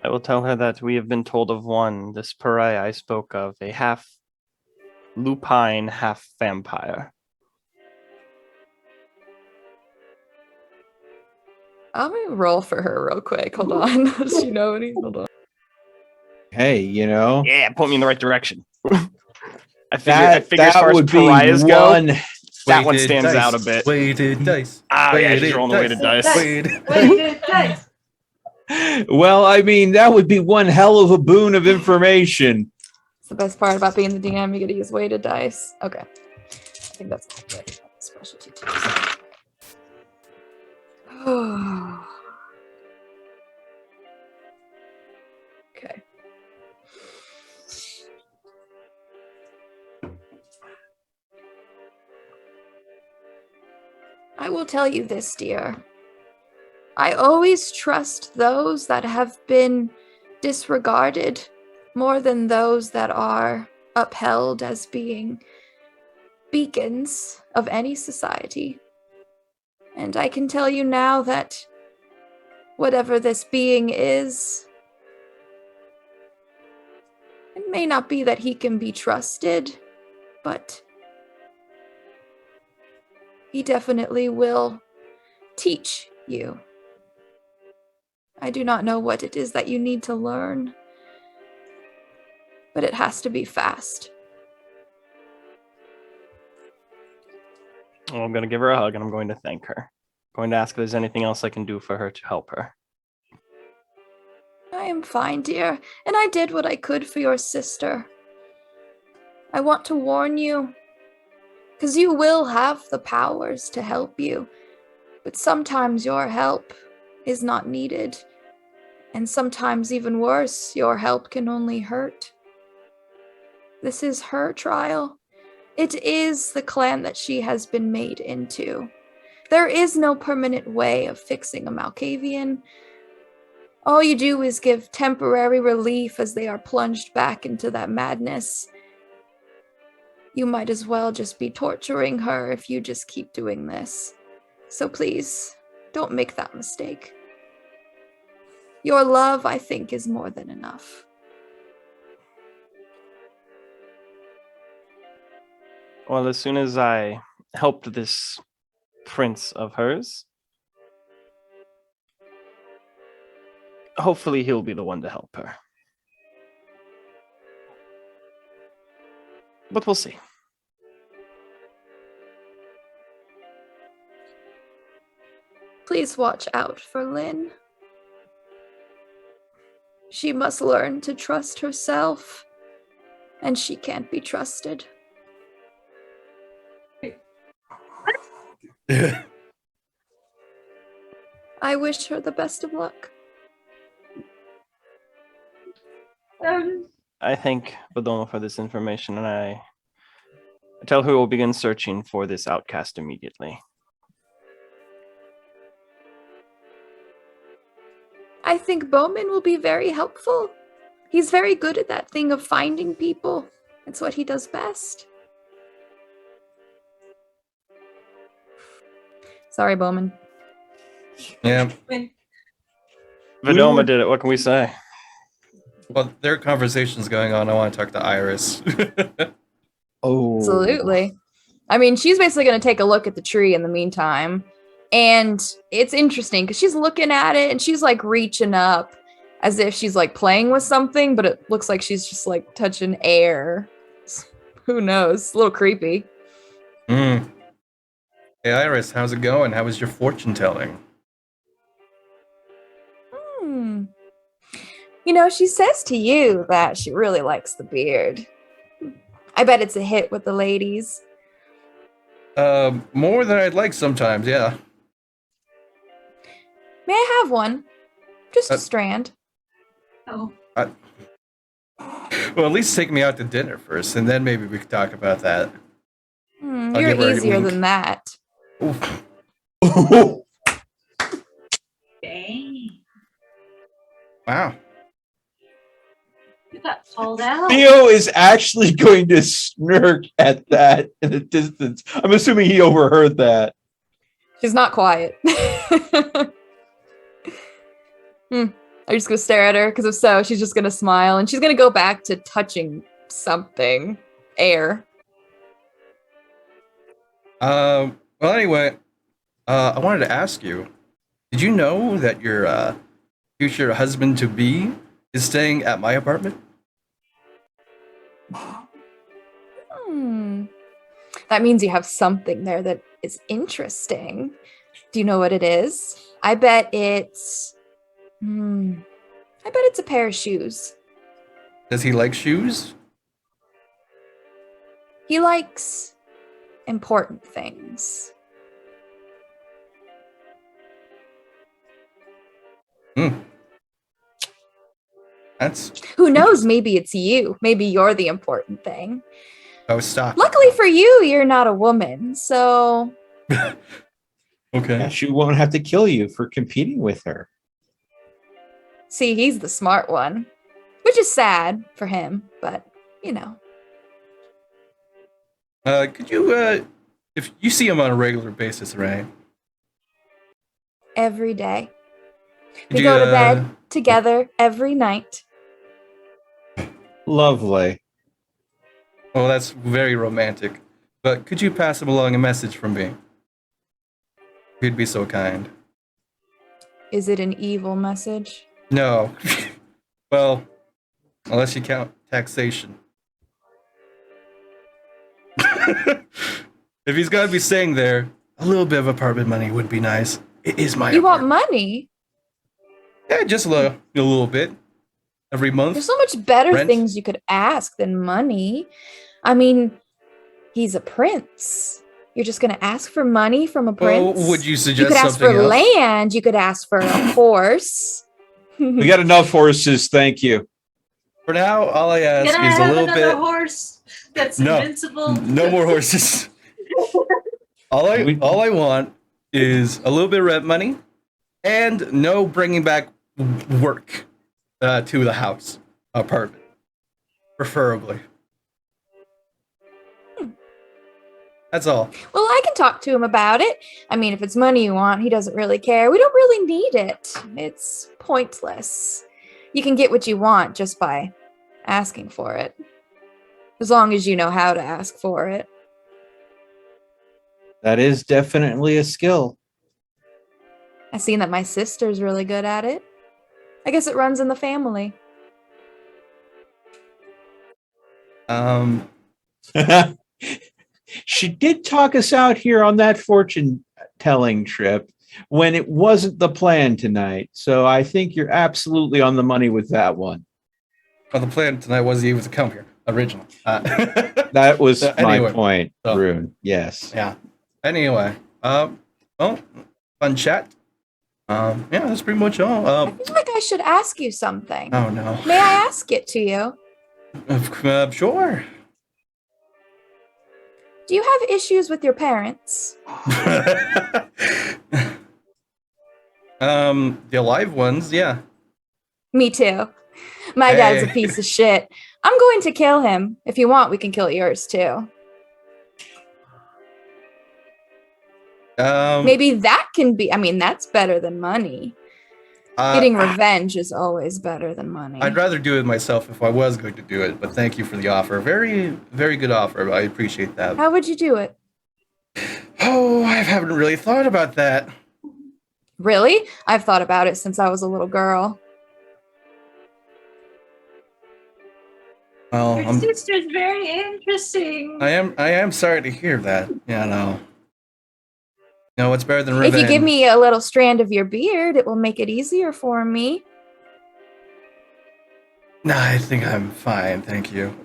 I will tell her that we have been told of one, this pariah I spoke of, a half lupine, half vampire. I'm gonna roll for her real quick. Hold on. Does she know any? Hold on. Hey, Yeah, point me in the right direction. I figure as far as would pariahs be go, one. that one Weighted stands dice. out a bit. Weighted dice. Ah, yeah, she's Weighted rolling the weighted dice. Weighted Dice. Well, I mean, that would be one hell of a boon of information. It's the best part about being the DM. You get to use weighted dice. Okay. I think that's good. Specialty too. Okay. I will tell you this, dear. I always trust those that have been disregarded more than those that are upheld as being beacons of any society. And I can tell you now that whatever this being is, it may not be that he can be trusted, but he definitely will teach you. I do not know what it is that you need to learn, but it has to be fast. Well, I'm going to give her a hug and I'm going to thank her. I'm going to ask if there's anything else I can do for her to help her. I am fine, dear, and I did what I could for your sister. I want to warn you, because you will have the powers to help you, but sometimes your help is not needed, and sometimes even worse, your help can only hurt. This is her trial. It is the clan that she has been made into. There is no permanent way of fixing a Malkavian. All you do is give temporary relief as they are plunged back into that madness. You might as well just be torturing her if you just keep doing this. So please, don't make that mistake. Your love, I think, is more than enough. Well, as soon as I helped this prince of hers, hopefully he'll be the one to help her. But we'll see. Please watch out for Lynn. She must learn to trust herself, and she can't be trusted. I wish her the best of luck. I thank Badoma for this information, and I Tell her we'll begin searching for this outcast immediately. I think Bowman will be very helpful. He's very good at that thing of finding people. It's what he does best. Sorry, Bowman. Yeah. When Vidoma did it. What can we say? Well, there are conversations going on. I want to talk to Iris. Oh, Absolutely. I mean, she's basically going to take a look at the tree in the meantime. And it's interesting because she's looking at it and she's like reaching up as if she's like playing with something, but it looks like she's just like touching air. Who knows? It's a little creepy. Hey, Iris, how's it going? How was your fortune telling? You know, she says to you that she really likes the beard. I bet it's a hit with the ladies. More than I'd like sometimes, yeah. May I have one? Just a Uh, strand. oh, Well, at least take me out to dinner first, and then maybe we could talk about that. I'll You're give her a easier wink. than that. Oof. dang. Wow. You got called out. Theo is actually going to smirk at that in the distance. I'm assuming he overheard that. She's not quiet. I'm just gonna stare at her because if so, she's just gonna smile and she's gonna go back to touching something. Air. Well, anyway, I wanted to ask you, did you know that your future husband-to-be is staying at my apartment? That means you have something there that is interesting. Do you know what it is? I bet it's a pair of shoes. Does he like shoes? He likes important things. That's... Who knows? Maybe it's you. Maybe you're the important thing. I was stopped. Luckily for you, you're not a woman, so Okay. Yeah, she won't have to kill you for competing with her. see, he's the smart one. Which is sad for him, but you know. Could you, if you see him on a regular basis, right? Every day. Could We you, go to bed together every night. Lovely. Well, that's very romantic. But could you pass him along a message from me? If you'd be so kind. Is it an evil message? No. Well, unless you count taxation. If he's gonna be staying there, a little bit of apartment money would be nice. It is my You want apartment. money? Yeah, just a little bit. Every month. There's so much better Rent? things you could ask than money. I mean, he's a prince. You're just gonna ask for money from a Well, prince? would you You suggest could ask for something else? land. You could ask for a horse. We got enough horses, thank you. For now, all I ask Can I is a have little another bit. horse that's No. invincible? No more horses. all I want is a little bit of rent money, and no bringing back work to the house apartment, preferably. That's all. Well, I can talk to him about it. I mean, if it's money you want, he doesn't really care. We don't really need it. It's pointless. You can get what you want just by asking for it. As long as you know how to ask for it. That is definitely a skill. I've seen that my sister's really good at it. I guess it runs in the family. She did talk us out here on that fortune telling trip when it wasn't the plan tonight. So I think you're absolutely on the money with that one. Well, the plan tonight was even to come here originally. That was So my anyway, point, so- Rune. Yes. Yeah. Anyway, well, fun chat. Yeah, that's pretty much all. I feel like I should ask you something. Oh no. May I ask it to you? Sure. Do you have issues with your parents? The alive ones, yeah. Me too. My dad's a piece of shit. I'm going to kill him. If you want, we can kill yours too. Maybe that can be, I mean, that's better than money. Getting revenge is always better than money. I'd rather do it myself if I was going to do it, but thank you for the offer. Very, very good offer. I appreciate that. How would you do it? Oh, I haven't really thought about that. Really? I've thought about it since I was a little girl. Well, Your sister's very interesting. I am sorry to hear that. Yeah, no. No, what's better than revenge? If you give me a little strand of your beard, it will make it easier for me. Nah, I think I'm fine, thank you.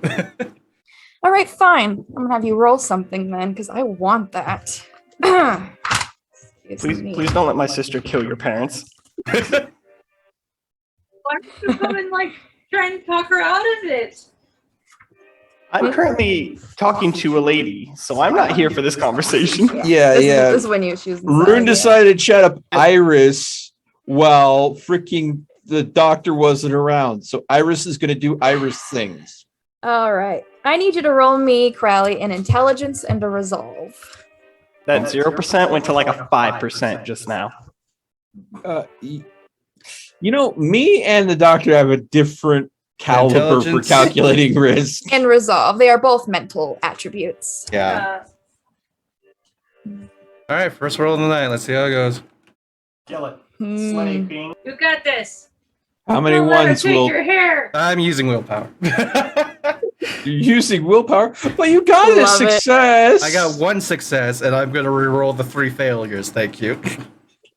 All right, fine. I'm gonna have you roll something then, because I want that. Please don't let my sister kill your parents. Why don't you come and like try and talk her out of it? I'm currently talking to a lady, so I'm not here for this conversation. This is when you choose. Rune decided to chat up Iris while freaking the doctor wasn't around. So Iris is going to do Iris things. All right. I need you to roll me, Crowley, an intelligence and a resolve. That 0% went to like a 5% just now. You know, me and the doctor have a different caliber for calculating risk. And resolve. They are both mental attributes. Yeah. All right, first roll of the night. Let's see how it goes. Kill it. Sleeping. You got this. How many Don't let her ones take will your hair. I'm using willpower. you're using willpower? But you got a success. I got one success, and I'm going to re-roll the 3 failures. Thank you.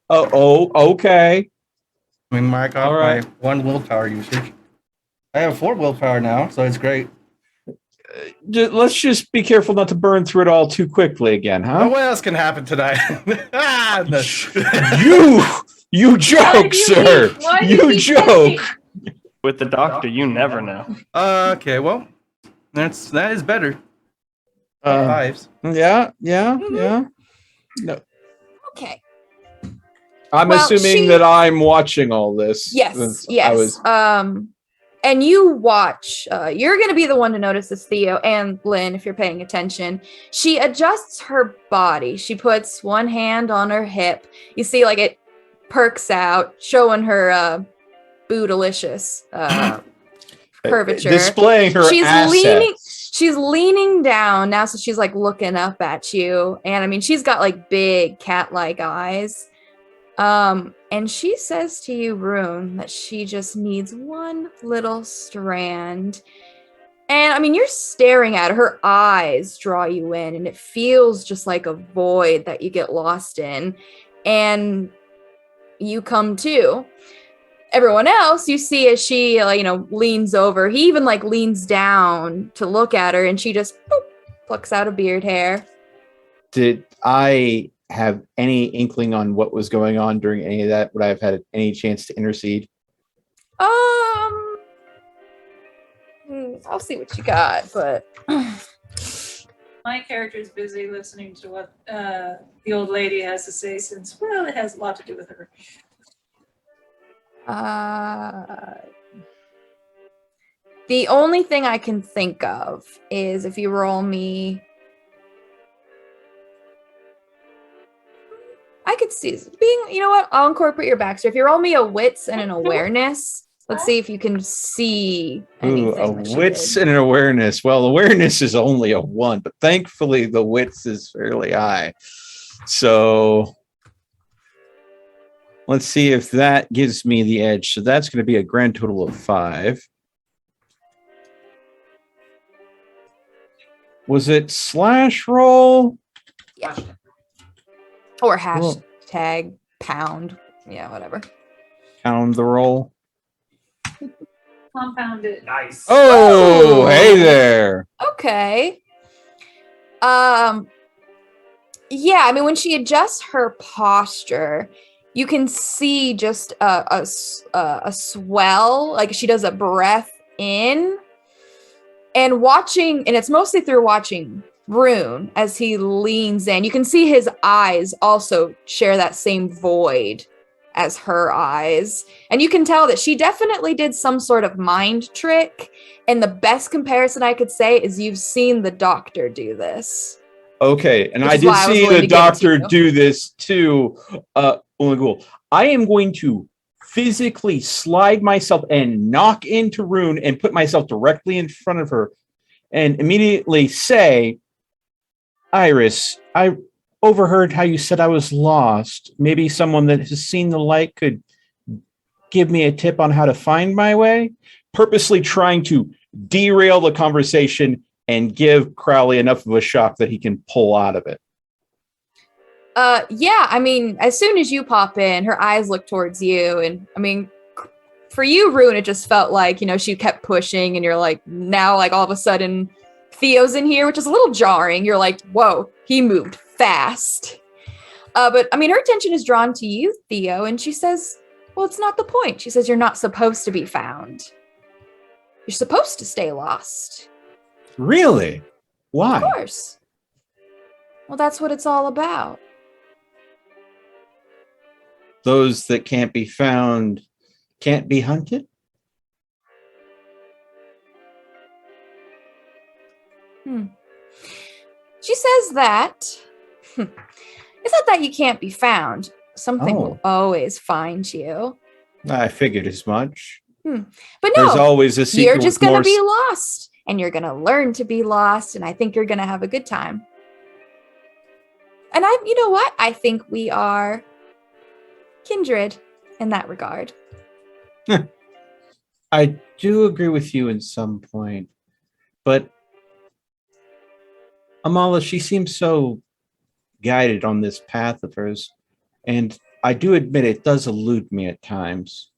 Okay. I mean, mark off my 1 willpower usage. I have 4 willpower now, so it's great. Let's just be careful not to burn through it all too quickly again, huh? Oh, what else can happen tonight? You joke, sir. You joke. With the doctor, you never know. Okay, well, that is better. 5s. Yeah. No. Okay. I'm assuming that I'm watching all this. Yes. And you watch. You're going to be the one to notice this, Theo and Lynn, if you're paying attention. She adjusts her body. She puts one hand on her hip. You see, like, it perks out, showing her bootylicious curvature. Displaying her assets. She's leaning down now, so she's, like, looking up at you. And, I mean, she's got, like, big cat-like eyes. And she says to you, Rune, that she just needs one little strand. And I mean, you're staring at her. Her eyes draw you in, and it feels just like a void that you get lost in. And you come to. Everyone else, you see as she, leans over. He even, leans down to look at her, and she just plucks out a beard hair. Did I have any inkling on what was going on during any of that? Would I have had any chance to intercede? I'll see what you got, but my character's busy listening to what the old lady has to say, since, well, it has a lot to do with her. The only thing I can think of is if you roll me. I could see being, you know what? I'll incorporate your backstory. If you roll me a wits and an awareness, let's see if you can see anything. A wits and an awareness. Well, awareness is only a 1, but thankfully the wits is fairly high. So let's see if that gives me the edge. So that's going to be a grand total of 5. Was it slash roll? Yeah. Or hashtag pound. Yeah, whatever. Pound the roll. Compound it. Nice. Oh, hey there. Okay. Yeah, I mean, when she adjusts her posture, you can see just a swell, like she does a breath in, and watching, and it's mostly through watching Rune as he leans in. You can see his eyes also share that same void as her eyes. And you can tell that she definitely did some sort of mind trick. And the best comparison I could say is you've seen the doctor do this. Okay, and Which I is did why I was see willing the to give it to doctor you. do this too. Cool. I am going to physically slide myself and knock into Rune and put myself directly in front of her and immediately say, Iris, I overheard how you said I was lost. Maybe someone that has seen the light could give me a tip on how to find my way, purposely trying to derail the conversation and give Crowley enough of a shock that he can pull out of it. Yeah, I mean, as soon as you pop in, her eyes look towards you. And I mean, for you, Rune, it just felt like, she kept pushing and you're like, now, like all of a sudden, Theo's in here, which is a little jarring. You're like, whoa, he moved fast. But I mean, her attention is drawn to you, Theo, and she says, well, it's not the point. She says, you're not supposed to be found. You're supposed to stay lost. Really? Why? Of course. Well, that's what it's all about. Those that can't be found can't be hunted? She says that it's not that you can't be found. Something will always find you. I figured as much. But no, There's always a secret. you're just going to be lost, and you're going to learn to be lost, and I think you're going to have a good time. And you know what? I think we are kindred in that regard. I do agree with you in some point, but Amala, she seems so guided on this path of hers, and I do admit it does elude me at times.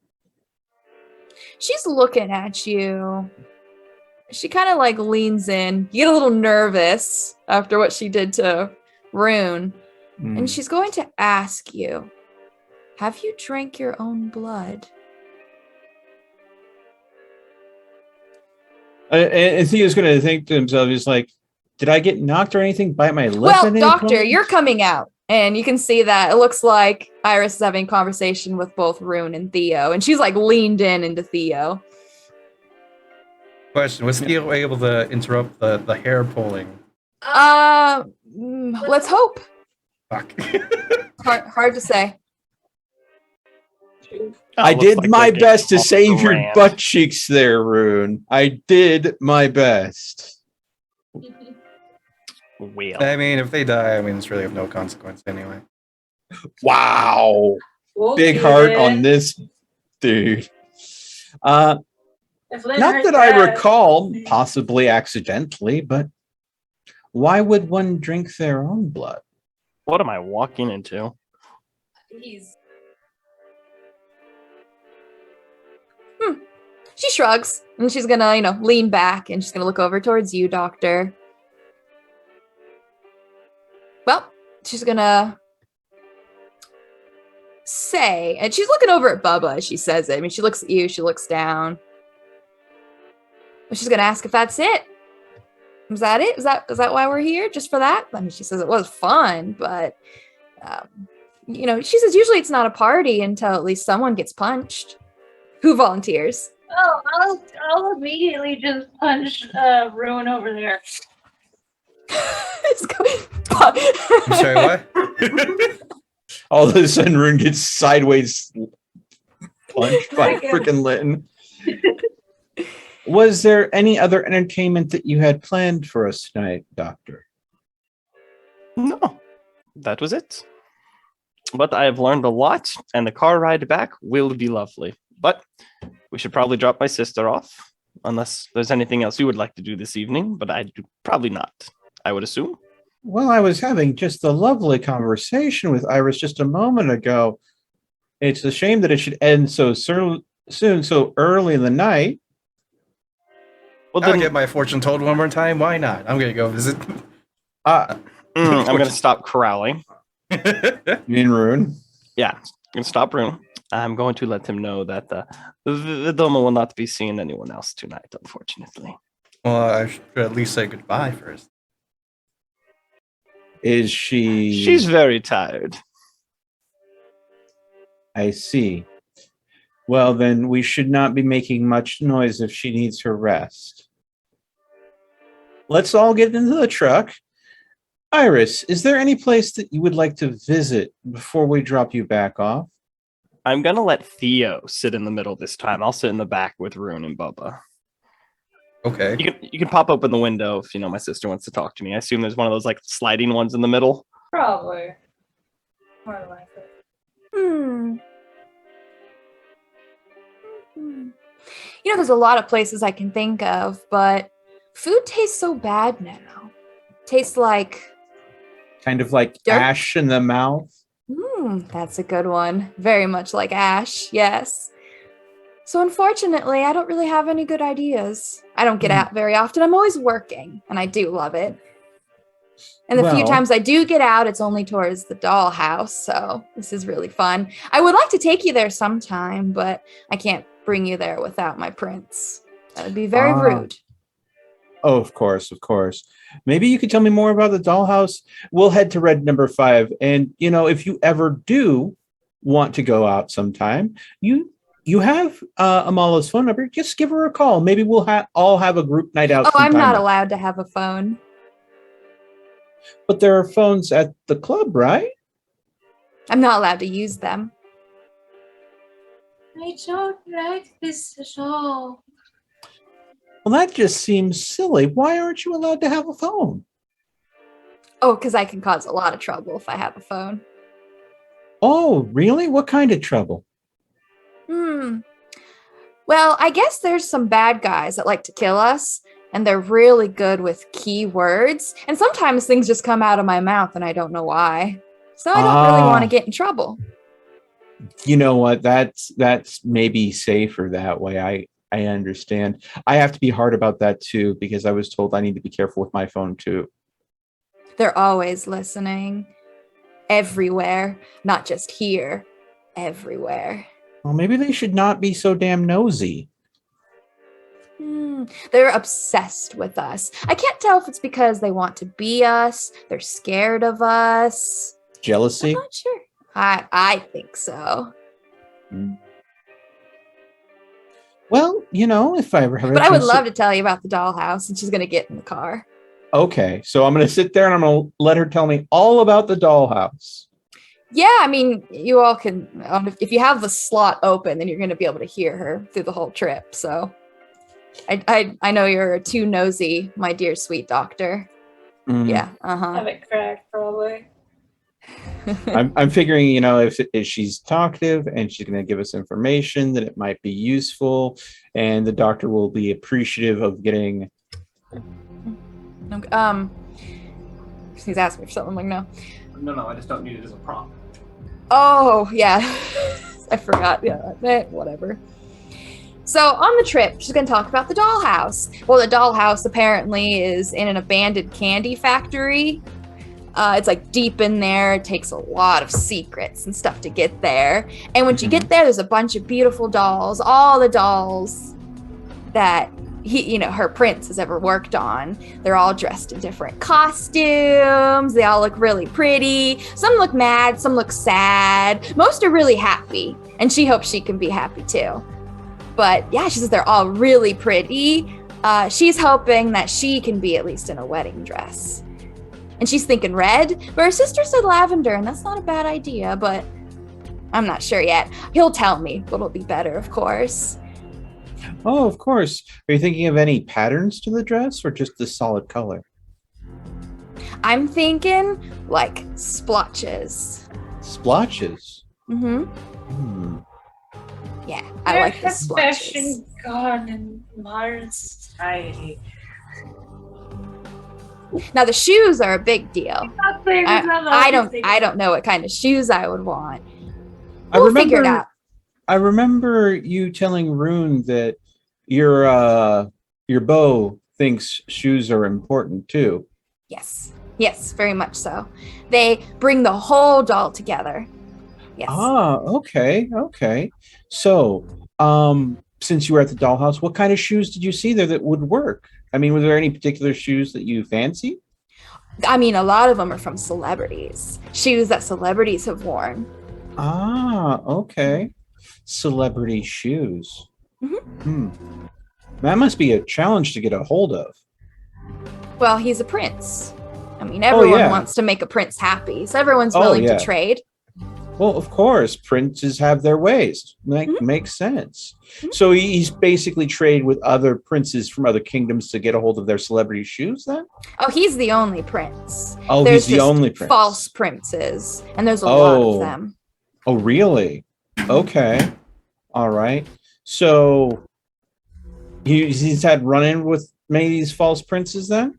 She's looking at you. She kind of like leans in. You get a little nervous after what she did to Rune. And she's going to ask you, have you drank your own blood? And Theo's going to think to himself, he's like, did I get knocked or anything? Bite my lip? Well, doctor, you're coming out. And you can see that it looks like Iris is having a conversation with both Rune and Theo. And she's like leaned in into Theo. Question, was Theo able to interrupt the hair pulling? Let's hope. Fuck. Hard to say. I did my best to save your butt cheeks there, Rune. I did my best. Well, I mean, if they die, it's really of no consequence anyway. Wow. Okay, Big heart then. on this dude. If Lynn Not heard that I recall, possibly accidentally, but why would one drink their own blood? what am I walking into? She shrugs and she's gonna, lean back and she's gonna look over towards you, Doctor. Well, she's gonna say, and she's looking over at Bubba as she says it. I mean, she looks at you, she looks down. But she's gonna ask if that's it. Is that it? Is that why we're here? Just for that? I mean, she says it was fun, but she says usually it's not a party until at least someone gets punched. Who volunteers? Oh, I'll immediately just punch Rune over there. I'm sorry, what? All of a sudden, Rune gets sideways punched by freaking Lynn. Was there any other entertainment that you had planned for us tonight, Doctor? No, that was it. But I have learned a lot, and the car ride back will be lovely. But we should probably drop my sister off, unless there's anything else you would like to do this evening, but I do probably not, I would assume. Well, I was having just a lovely conversation with Iris just a moment ago. It's a shame that it should end so soon, so early in the night. Well, I'll then get my fortune told one more time. Why not? I'm going to go visit. I'm going to stop corralling. You mean Rune? Yeah, I'm going to stop Rune. I'm going to let him know that the Doma will not be seeing anyone else tonight, unfortunately. Well, I should at least say goodbye first. Is she? She's very tired. I see. Well, then we should not be making much noise if she needs her rest. Let's all get into the truck. Iris, is there any place that you would like to visit before we drop you back off? I'm gonna let Theo sit in the middle this time. I'll sit in the back with Rune and Bubba. Okay. You can pop open the window if my sister wants to talk to me. I assume there's one of those like sliding ones in the middle. Probably. More likely. There's a lot of places I can think of, but food tastes so bad now. Tastes like Kind of like dirt? ash in the mouth. That's a good one. Very much like ash, yes. So unfortunately, I don't really have any good ideas. I don't get out very often. I'm always working, and I do love it. And the few Well- times I do get out, it's only towards the dollhouse, so this is really fun. I would like to take you there sometime, but I can't bring you there without my prince. That would be very rude. Oh, of course, of course. Maybe you could tell me more about the dollhouse. We'll head to red number 5. And, if you ever do want to go out sometime, you have Amala's phone number. Just give her a call. Maybe we'll all have a group night out. Oh, I'm sometime. not allowed to have a phone. But there are phones at the club, right? I'm not allowed to use them. I don't like this at all. Well, that just seems silly. Why aren't you allowed to have a phone? Oh, because I can cause a lot of trouble if I have a phone. Oh, really? What kind of trouble? Well, I guess there's some bad guys that like to kill us, and they're really good with keywords. And sometimes things just come out of my mouth and I don't know why. So I don't really want to get in trouble. You know what? That's maybe safer that way. I understand. I have to be hard about that too, because I was told I need to be careful with my phone too. They're always listening. Everywhere. Not just here. Everywhere. Well, maybe they should not be so damn nosy. They're obsessed with us. I can't tell if it's because they want to be us, they're scared of us. Jealousy? I'm not sure. I think so. Well, if I ever have But I would love to tell you about the dollhouse, and she's going to get in the car. Okay, so I'm going to sit there and I'm going to let her tell me all about the dollhouse. Yeah, I mean, you all can, if you have the slot open, then you're going to be able to hear her through the whole trip. So I know you're too nosy, my dear sweet doctor. Yeah, Have it cracked, probably. I'm figuring, if she's talkative and she's going to give us information, that it might be useful, and the doctor will be appreciative of getting. He's asking me for something. I'm like, no. No, I just don't need it as a prop. Oh yeah, I forgot. Yeah, whatever. So on the trip, she's going to talk about the dollhouse. Well, the dollhouse apparently is in an abandoned candy factory. It's like deep in there. It takes a lot of secrets and stuff to get there. And when you get there, there's a bunch of beautiful dolls. All the dolls that her prince has ever worked on. They're all dressed in different costumes. They all look really pretty. Some look mad. Some look sad. Most are really happy. And she hopes she can be happy too. But yeah, she says they're all really pretty. She's hoping that she can be at least in a wedding dress. And she's thinking red, but her sister said lavender, and that's not a bad idea, but I'm not sure yet. He'll tell me what'll be better, of course. Oh, of course. Are you thinking of any patterns to the dress or just the solid color? I'm thinking like splotches. Splotches? Yeah, I like the splotches. Fashion gone in modern society. Now the shoes are a big deal. I I don't know what kind of shoes I would want. We'll figure it out. I remember you telling Rune that your beau thinks shoes are important too. Yes, very much so. They bring the whole doll together. Yes. Okay. So, since you were at the dollhouse, what kind of shoes did you see there that would work? I mean, were there any particular shoes that you fancy? I mean, a lot of them are from celebrities. Shoes that celebrities have worn. Ah, okay. Celebrity shoes. Mhm. That must be a challenge to get a hold of. Well, he's a prince. I mean, everyone yeah. wants to make a prince happy, so everyone's Oh, willing yeah. to trade. Well, of course, princes have their ways. Makes sense. So he's basically traded with other princes from other kingdoms to get a hold of their celebrity shoes then? Oh, he's the only prince. Oh, There's he's the just only prince. false princes, and there's a lot of them. Oh, really? Okay. All right. So he's had run-in with many of these false princes then?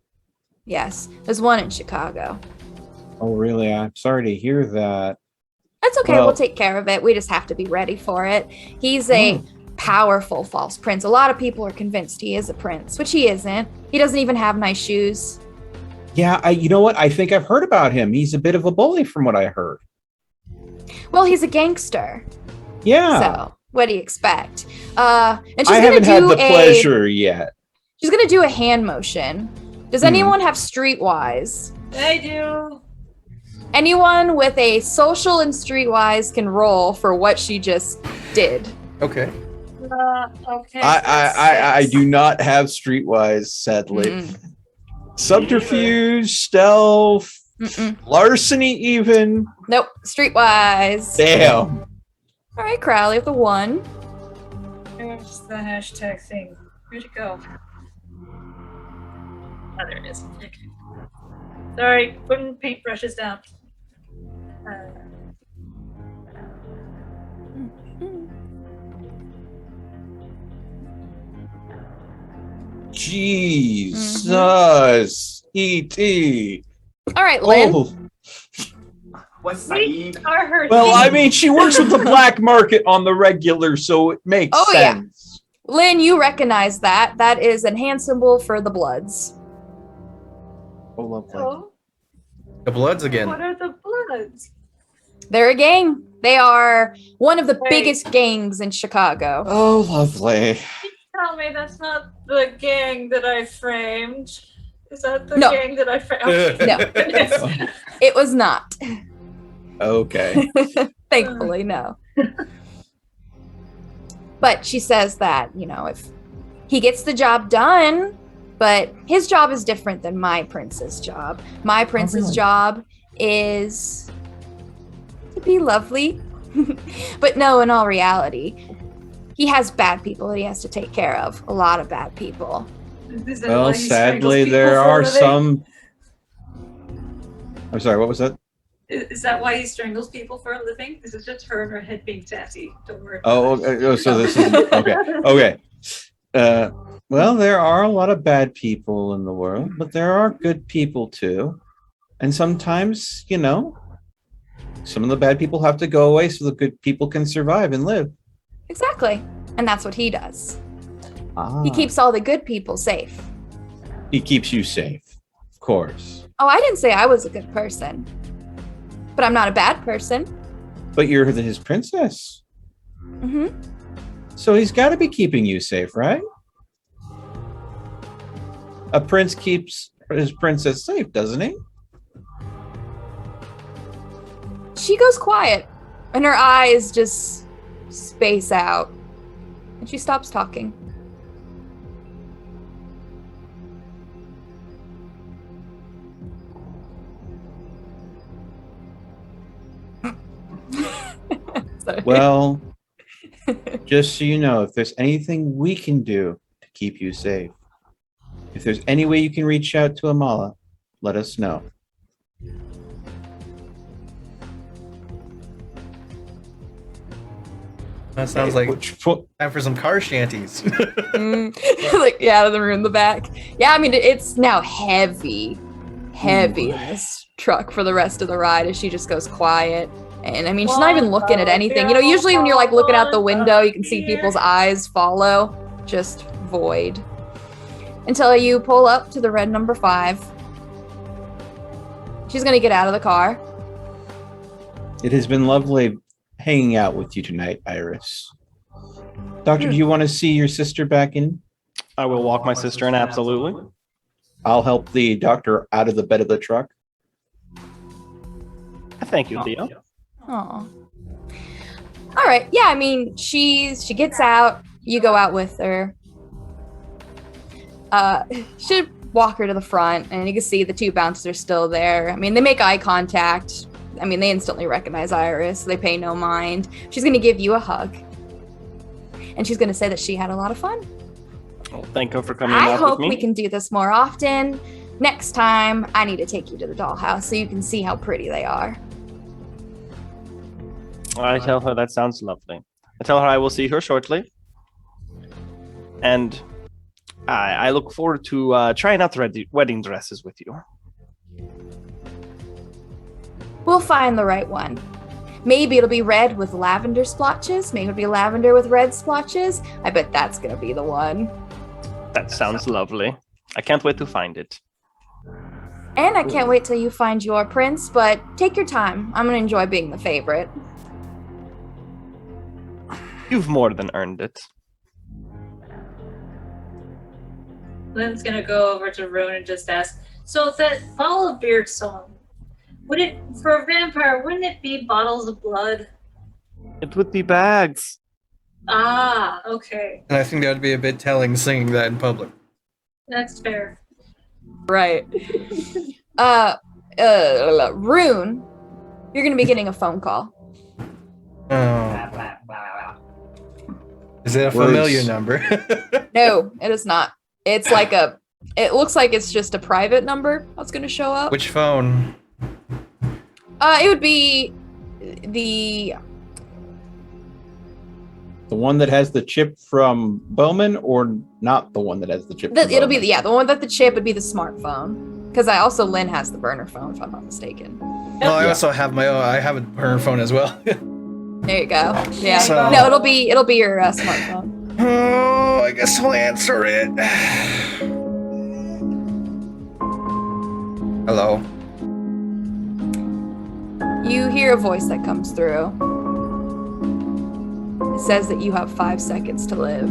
Yes, there's one in Chicago. Oh, really? I'm sorry to hear that. That's okay. Well- We'll take care of it. We just have to be ready for it. He's a powerful false prince. A lot of people are convinced he is a prince, which he isn't. He doesn't even have nice shoes. Yeah, you know what? I think I've heard about him. He's a bit of a bully from what I heard. Well, he's a gangster. Yeah. So what do you expect? And she's I gonna haven't had do the pleasure yet. She's gonna do a hand motion. Does anyone have streetwise? I do. Anyone with a social and streetwise can roll for what she just did. Okay. Okay. I do not have streetwise, sadly. Mm-mm. Subterfuge, stealth, larceny, even. Nope, streetwise. Damn. All right, Crowley with the 1. There's the hashtag thing. Where'd it go? Oh, there it is. Okay. Sorry, putting paintbrushes down. Jesus. E.T. All right, Lynn. Oh. What's Saeed? Are her Well, I things. mean, she works with the black market on the regular, so it makes Oh, yeah. sense. Lynn, you recognize that. That is a hand symbol for the Bloods. Oh, lovely. Oh, The Bloods again. what are the Bloods? They're a gang. They are one of the Wait. biggest gangs in Chicago. Oh, lovely. Tell me that's not the gang that I framed. Is that the No. gang that I framed? No, it was not. Okay. Thankfully, no. But she says that, you know, if he gets the job done, but his job is different than my prince's job. My prince's really? job is to be lovely. But no, in all reality, he has bad people that he has to take care of. A lot of bad people. Is that why Well, he strangles sadly, people there for a are living? some. I'm sorry, what was that? Is that why he strangles people for a living? This is just her and her head being sassy. Don't worry. Oh, about it. okay. Oh, so this is okay. Okay. Well, there are a lot of bad people in the world, but there are good people too. And sometimes, you know, some of the bad people have to go away so the good people can survive and live. Exactly. And that's what he does. Ah, He keeps all the good people safe. he keeps you safe, of course. Oh, I didn't say I was a good person. But I'm not a bad person. But you're his princess, Hmm. so he's got to be keeping you safe, right? A prince keeps his princess safe, doesn't he? She goes quiet and her eyes just space out. And she stops talking. Sorry. Well, just so you know, if there's anything we can do to keep you safe, if there's any way you can reach out to Amala, let us know. That sounds like Which fo- time for some car shanties. Like, yeah, the room in the back. Yeah, I mean, it's now heavy in this truck for the rest of the ride as she just goes quiet. And I mean, she's not even looking at anything. You know, usually when you're like looking out the window, you can see people's eyes follow. Just void. Until you pull up to the red number 5. She's gonna get out of the car. It has been lovely hanging out with you tonight, Iris. Doctor, do you want to see your sister back in? I will walk my sister in, absolutely. I'll help the doctor out of the bed of the truck. Thank you, Theo. Aw. All right. Yeah, I mean, she gets out. You go out with her. Should walk her to the front, and you can see the two bouncers are still there. I mean, they make eye contact. I mean, they instantly recognize Iris. They pay no mind. She's going to give you a hug. And she's going to say that she had a lot of fun. Well, thank you for coming I out hope with me. we can do this more often. Next time, I need to take you to the dollhouse so you can see how pretty they are. I tell her that sounds lovely. I tell her I will see her shortly. And I look forward to trying out the wedding dresses with you. We'll find the right one. Maybe it'll be red with lavender splotches. Maybe it'll be lavender with red splotches. I bet that's going to be the one. That sounds lovely. I can't wait to find it. And I can't wait till you find your prince, but take your time. I'm going to enjoy being the favorite. You've more than earned it. Lynn's gonna go over to Rune and just ask, so that bottle of beard song, would it, for a vampire, wouldn't it be bottles of blood? It would be bags. Ah, okay. And I think that would be a bit telling singing that in public. That's fair. Right. Rune, you're going to be getting a phone call. Oh. Is it a familiar number? No, it is not. It's like it looks like it's just a private number that's going to show up. Which phone? It would be the one that has the chip from Bowman, or not the one that has the chip? From it'll be Bowman? the one that the chip would be the smartphone. Because Lynn has the burner phone, if I'm not mistaken. Well, I also have my own. I have a burner phone as well. There you go. Yeah. So- No, it'll be your smartphone. Oh, I guess I'll answer it. Hello. You hear a voice that comes through. It says that you have 5 seconds to live.